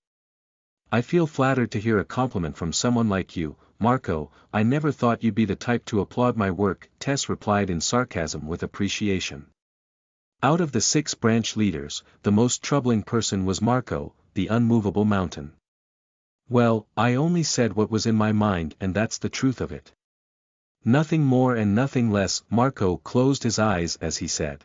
I feel flattered to hear a compliment from someone like you, Marco. I never thought you'd be the type to applaud my work, Tess replied in sarcasm with appreciation. Out of the 6 branch leaders, the most troubling person was Marco, the unmovable mountain. Well, I only said what was in my mind, and that's the truth of it. Nothing more and nothing less. Marco closed his eyes as he said.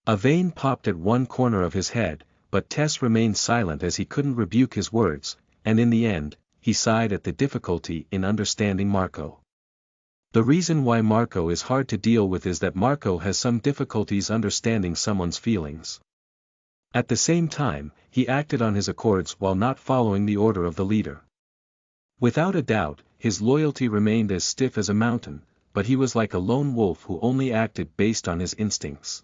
A vein popped at one corner of his head, but Tess remained silent as he couldn't rebuke his words, and in the end, he sighed at the difficulty in understanding Marco. The reason why Marco is hard to deal with is that Marco has some difficulties understanding someone's feelings. At the same time, he acted on his accords while not following the order of the leader. Without a doubt, his loyalty remained as stiff as a mountain, but he was like a lone wolf who only acted based on his instincts.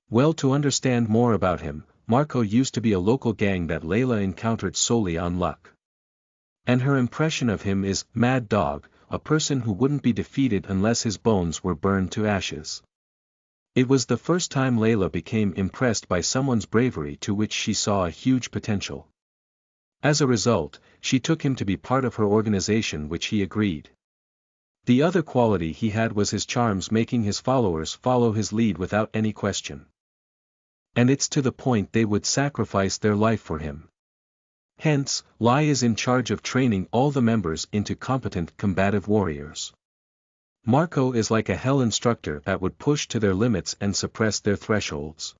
Well, to understand more about him, Marco used to be a local gang that Layla encountered solely on luck. And her impression of him is, Mad Dog, a person who wouldn't be defeated unless his bones were burned to ashes. It was the first time Layla became impressed by someone's bravery to which she saw a huge potential. As a result, she took him to be part of her organization, which he agreed. The other quality he had was his charms, making his followers follow his lead without any question. And it's to the point they would sacrifice their life for him. Hence, Lai is in charge of training all the members into competent combative warriors. Marco is like a hell instructor that would push to their limits and suppress their thresholds.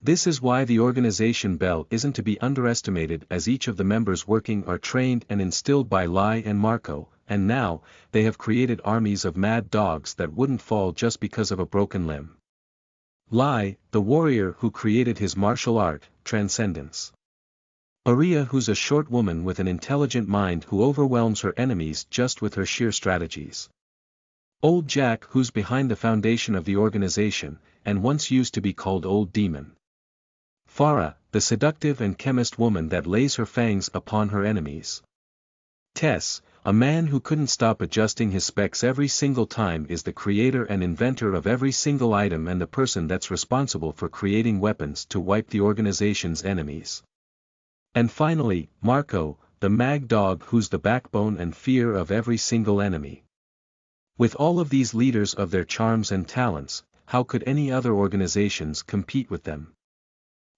This is why the organization Bell isn't to be underestimated, as each of the members working are trained and instilled by Lai and Marco, and now, they have created armies of mad dogs that wouldn't fall just because of a broken limb. Lai, the warrior who created his martial art, Transcendence. Aria, who's a short woman with an intelligent mind who overwhelms her enemies just with her sheer strategies. Old Jack, who's behind the foundation of the organization, and once used to be called Old Demon. Farah, the seductive and chemist woman that lays her fangs upon her enemies. Tess, a man who couldn't stop adjusting his specs every single time is the creator and inventor of every single item and the person that's responsible for creating weapons to wipe the organization's enemies. And finally, Marco, the mag dog who's the backbone and fear of every single enemy. With all of these leaders of their charms and talents, how could any other organizations compete with them?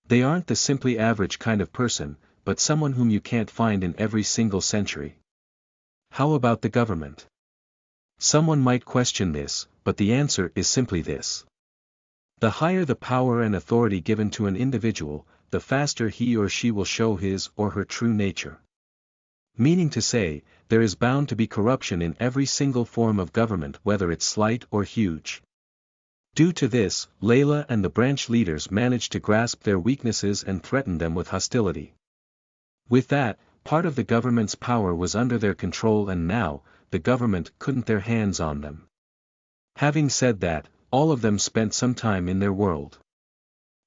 They aren't the simply average kind of person, but someone whom you can't find in every single century. How about the government? Someone might question this, but the answer is simply this. The higher the power and authority given to an individual, the faster he or she will show his or her true nature. Meaning to say, there is bound to be corruption in every single form of government whether it's slight or huge. Due to this, Layla and the branch leaders managed to grasp their weaknesses and threaten them with hostility. With that, part of the government's power was under their control and now, the government couldn't their hands on them. Having said that, all of them spent some time in their world.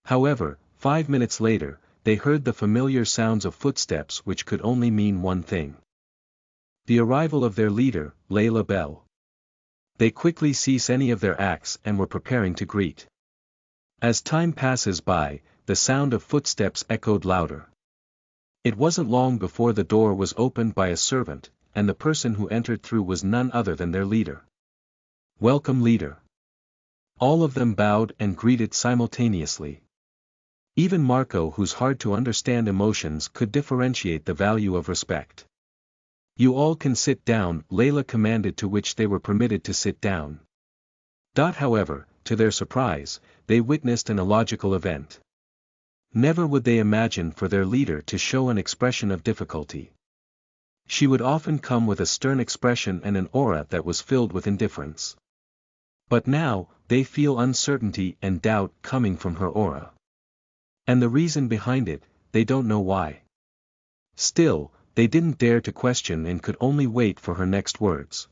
However, 5 minutes later, they heard the familiar sounds of footsteps which could only mean one thing. The arrival of their leader, Layla Bell. They quickly cease any of their acts and were preparing to greet. As time passes by, the sound of footsteps echoed louder. It wasn't long before the door was opened by a servant, and the person who entered through was none other than their leader. "Welcome, leader." All of them bowed and greeted simultaneously. Even Marco, whose hard to understand emotions could differentiate the value of respect. "You all can sit down," Layla commanded, to which they were permitted to sit down. However, to their surprise, they witnessed an illogical event. Never would they imagine for their leader to show an expression of difficulty. She would often come with a stern expression and an aura that was filled with indifference. But now, they feel uncertainty and doubt coming from her aura. And the reason behind it, they don't know why. Still, they didn't dare to question and could only wait for her next words.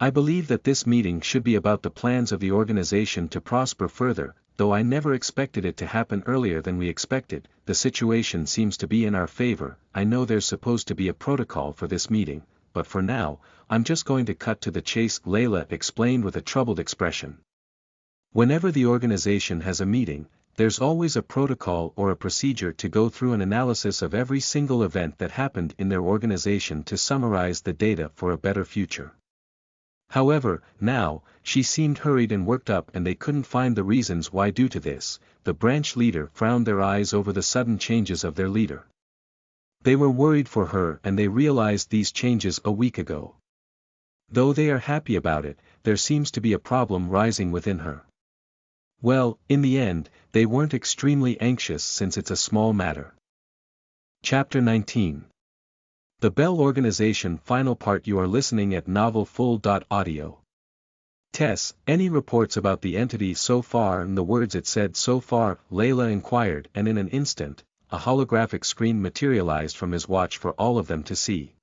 "I believe that this meeting should be about the plans of the organization to prosper further, though I never expected it to happen earlier than we expected. The situation seems to be in our favor. I know there's supposed to be a protocol for this meeting, but for now, I'm just going to cut to the chase," Layla explained with a troubled expression. Whenever the organization has a meeting, there's always a protocol or a procedure to go through an analysis of every single event that happened in their organization to summarize the data for a better future. However, now, she seemed hurried and worked up and they couldn't find the reasons why. Due to this, the branch leader frowned their eyes over the sudden changes of their leader. They were worried for her and they realized these changes a week ago. Though they are happy about it, there seems to be a problem rising within her. Well, in the end, they weren't extremely anxious since it's a small matter. Chapter 19. The Bell Organization. Final part. You are listening at novelfull.audio. "Tess, any reports about the entity so far?" And the words it said "so far," Layla inquired, and in an instant, a holographic screen materialized from his watch for all of them to see.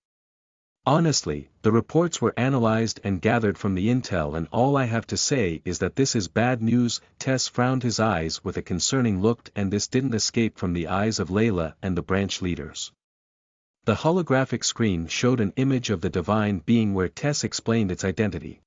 "Honestly, the reports were analyzed and gathered from the intel, and all I have to say is that this is bad news." Tess frowned his eyes with a concerning look, and this didn't escape from the eyes of Layla and the branch leaders. The holographic screen showed an image of the divine being where Tess explained its identity.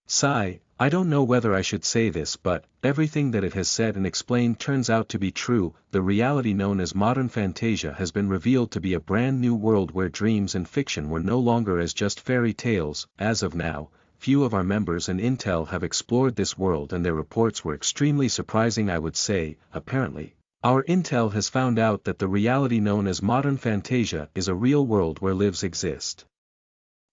"Sigh, I don't know whether I should say this, but everything that it has said and explained turns out to be true. The reality known as modern fantasia has been revealed to be a brand new world where dreams and fiction were no longer as just fairy tales. As of now, few of our members and intel have explored this world and their reports were extremely surprising, I would say. Apparently, our intel has found out that the reality known as modern fantasia is a real world where lives exist.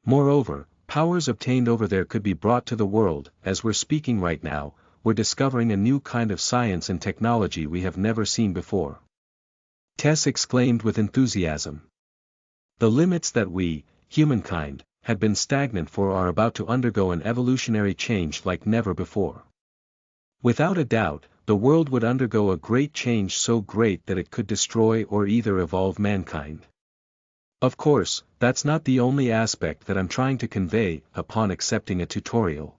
Moreover, powers obtained over there could be brought to the world. As we're speaking right now, we're discovering a new kind of science and technology we have never seen before." Tess exclaimed with enthusiasm. "The limits that we, humankind, had been stagnant for are about to undergo an evolutionary change like never before. Without a doubt, the world would undergo a great change, so great that it could destroy or either evolve mankind. Of course, that's not the only aspect that I'm trying to convey upon accepting a tutorial.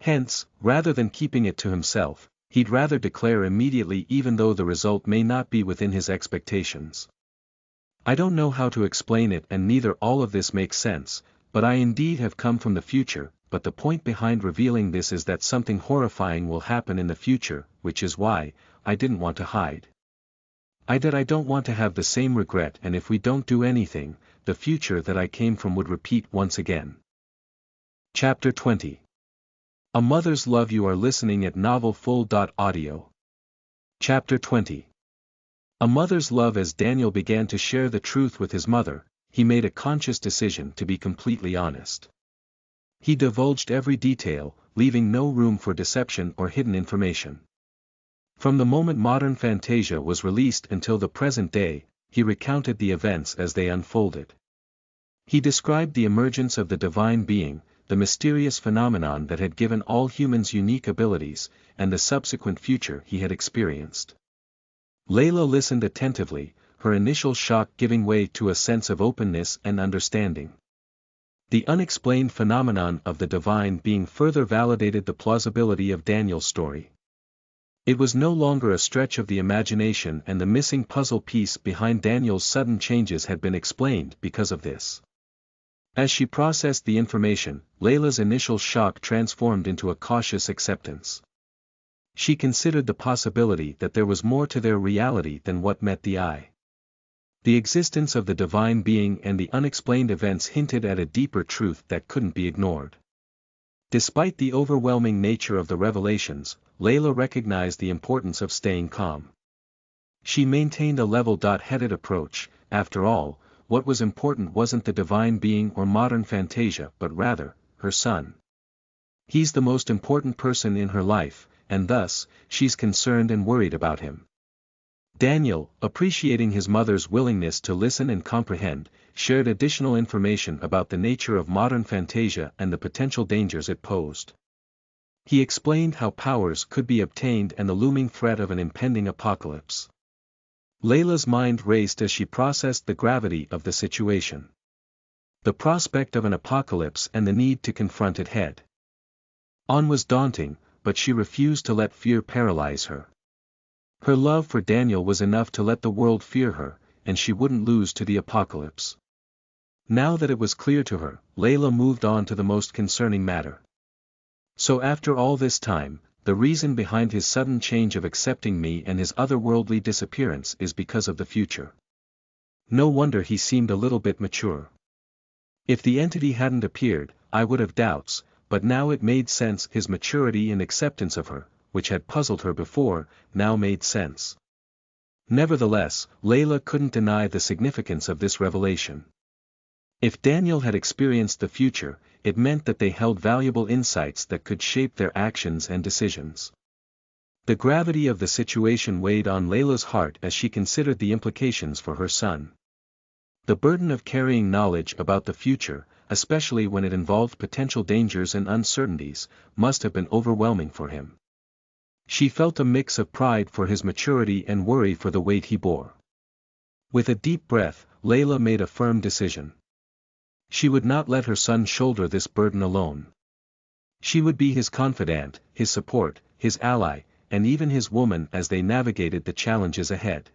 Hence, rather than keeping it to himself, he'd rather declare immediately even though the result may not be within his expectations. I don't know how to explain it, and neither all of this makes sense, but I indeed have come from the future, but the point behind revealing this is that something horrifying will happen in the future, which is why I didn't want to hide. I don't want to have the same regret, and if we don't do anything, the future that I came from would repeat once again. Chapter 20. A Mother's Love. You are listening at NovelFull.audio. Chapter 20. A Mother's Love. As Daniel began to share the truth with his mother, he made a conscious decision to be completely honest. He divulged every detail, leaving no room for deception or hidden information. From the moment Modern Fantasia was released until the present day, he recounted the events as they unfolded. He described the emergence of the divine being, the mysterious phenomenon that had given all humans unique abilities, and the subsequent future he had experienced. Layla listened attentively, her initial shock giving way to a sense of openness and understanding. The unexplained phenomenon of the divine being further validated the plausibility of Daniel's story. It was no longer a stretch of the imagination, and the missing puzzle piece behind Daniel's sudden changes had been explained because of this. As she processed the information, Layla's initial shock transformed into a cautious acceptance. She considered the possibility that there was more to their reality than what met the eye. The existence of the divine being and the unexplained events hinted at a deeper truth that couldn't be ignored. Despite the overwhelming nature of the revelations, Layla recognized the importance of staying calm. She maintained a level-headed approach. After all, what was important wasn't the divine being or Modern Fantasia but rather, her son. He's the most important person in her life, and thus, she's concerned and worried about him. Daniel, appreciating his mother's willingness to listen and comprehend, shared additional information about the nature of Modern Fantasia and the potential dangers it posed. He explained how powers could be obtained and the looming threat of an impending apocalypse. Layla's mind raced as she processed the gravity of the situation. The prospect of an apocalypse and the need to confront it head-on was daunting, but she refused to let fear paralyze her. Her love for Daniel was enough to let the world fear her, and she wouldn't lose to the apocalypse. Now that it was clear to her, Layla moved on to the most concerning matter. So after all this time, the reason behind his sudden change of accepting me and his otherworldly disappearance is because of the future. No wonder he seemed a little bit mature. If the entity hadn't appeared, I would have doubts, but now it made sense. His maturity and acceptance of her, which had puzzled her before, now made sense. Nevertheless, Layla couldn't deny the significance of this revelation. If Daniel had experienced the future, it meant that they held valuable insights that could shape their actions and decisions. The gravity of the situation weighed on Layla's heart as she considered the implications for her son. The burden of carrying knowledge about the future, especially when it involved potential dangers and uncertainties, must have been overwhelming for him. She felt a mix of pride for his maturity and worry for the weight he bore. With a deep breath, Layla made a firm decision. She would not let her son shoulder this burden alone. She would be his confidant, his support, his ally, and even his woman as they navigated the challenges ahead.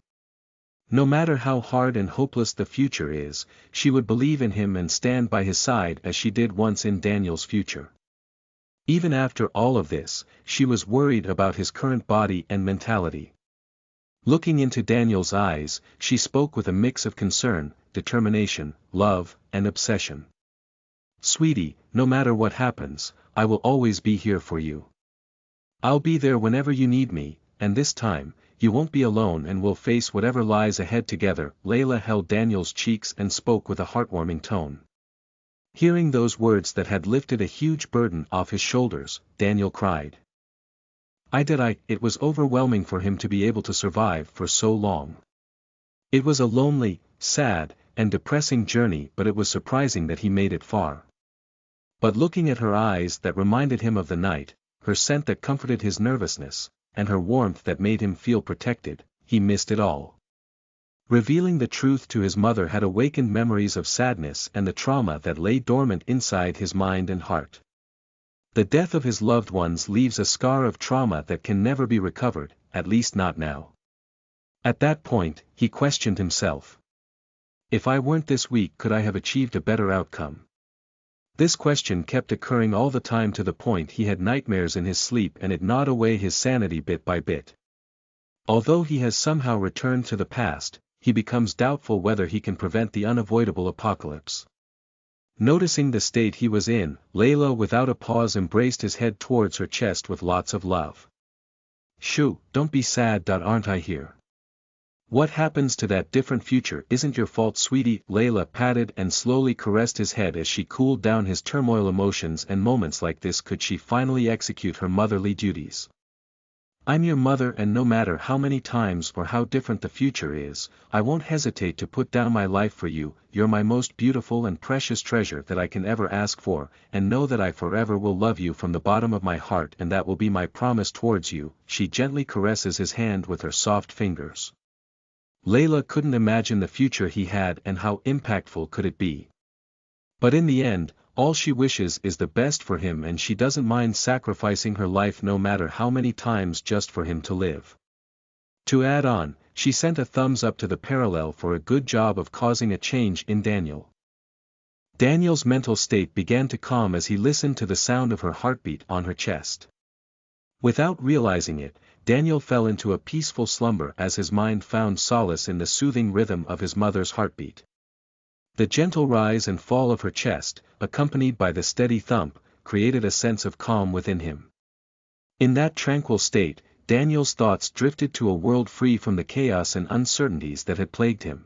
No matter how hard and hopeless the future is, she would believe in him and stand by his side as she did once in Daniel's future. Even after all of this, she was worried about his current body and mentality. Looking into Daniel's eyes, she spoke with a mix of concern, determination, love, and obsession. "Sweetie, no matter what happens, I will always be here for you. I'll be there whenever you need me, and this time, you won't be alone and we'll face whatever lies ahead together." Layla held Daniel's cheeks and spoke with a heartwarming tone. Hearing those words that had lifted a huge burden off his shoulders, Daniel cried. It was overwhelming for him to be able to survive for so long. It was a lonely, sad, and depressing journey, but it was surprising that he made it far. But looking at her eyes that reminded him of the night, her scent that comforted his nervousness, and her warmth that made him feel protected, he missed it all. Revealing the truth to his mother had awakened memories of sadness and the trauma that lay dormant inside his mind and heart. The death of his loved ones leaves a scar of trauma that can never be recovered, at least not now. At that point, he questioned himself. If I weren't this weak, could I have achieved a better outcome? This question kept occurring all the time, to the point he had nightmares in his sleep, and it gnawed away his sanity bit by bit. Although he has somehow returned to the past, he becomes doubtful whether he can prevent the unavoidable apocalypse. Noticing the state he was in, Layla without a pause embraced his head towards her chest with lots of love. Shoo, don't be sad. Aren't I here? What happens to that different future isn't your fault, sweetie. Layla patted and slowly caressed his head as she cooled down his turmoil emotions, and moments like this could she finally execute her motherly duties. I'm your mother, and no matter how many times or how different the future is, I won't hesitate to put down my life for you. You're my most beautiful and precious treasure that I can ever ask for, and know that I forever will love you from the bottom of my heart, and that will be my promise towards you. She gently caresses his hand with her soft fingers. Layla couldn't imagine the future he had and how impactful could it be. But in the end, all she wishes is the best for him, and she doesn't mind sacrificing her life no matter how many times just for him to live. To add on, she sent a thumbs up to the parallel for a good job of causing a change in Daniel. Daniel's mental state began to calm as he listened to the sound of her heartbeat on her chest. Without realizing it, Daniel fell into a peaceful slumber as his mind found solace in the soothing rhythm of his mother's heartbeat. The gentle rise and fall of her chest, accompanied by the steady thump, created a sense of calm within him. In that tranquil state, Daniel's thoughts drifted to a world free from the chaos and uncertainties that had plagued him.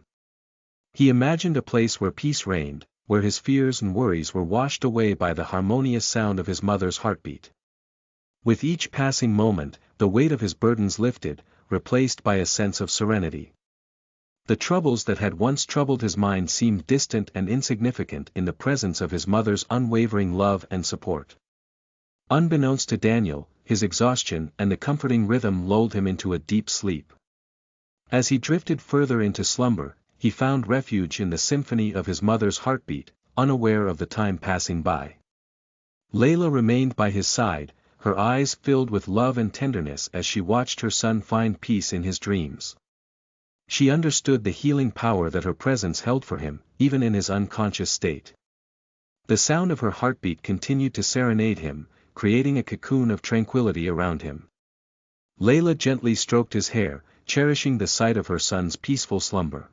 He imagined a place where peace reigned, where his fears and worries were washed away by the harmonious sound of his mother's heartbeat. With each passing moment, the weight of his burdens lifted, replaced by a sense of serenity. The troubles that had once troubled his mind seemed distant and insignificant in the presence of his mother's unwavering love and support. Unbeknownst to Daniel, his exhaustion and the comforting rhythm lulled him into a deep sleep. As he drifted further into slumber, he found refuge in the symphony of his mother's heartbeat, unaware of the time passing by. Layla remained by his side, her eyes filled with love and tenderness as she watched her son find peace in his dreams. She understood the healing power that her presence held for him, even in his unconscious state. The sound of her heartbeat continued to serenade him, creating a cocoon of tranquility around him. Layla gently stroked his hair, cherishing the sight of her son's peaceful slumber.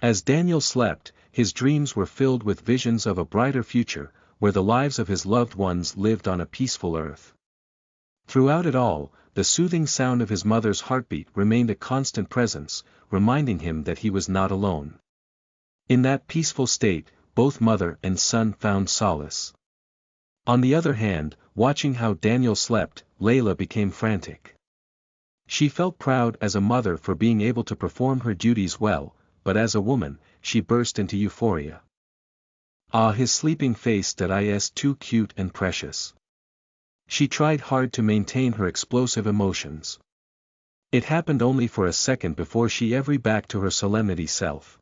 As Daniel slept, his dreams were filled with visions of a brighter future, where the lives of his loved ones lived on a peaceful earth. Throughout it all, the soothing sound of his mother's heartbeat remained a constant presence, reminding him that he was not alone. In that peaceful state, both mother and son found solace. On the other hand, watching how Daniel slept, Layla became frantic. She felt proud as a mother for being able to perform her duties well, but as a woman, she burst into euphoria. Ah, his sleeping face, that is too cute and precious. She tried hard to maintain her explosive emotions. It happened only for a second before she every back to her solemnity self.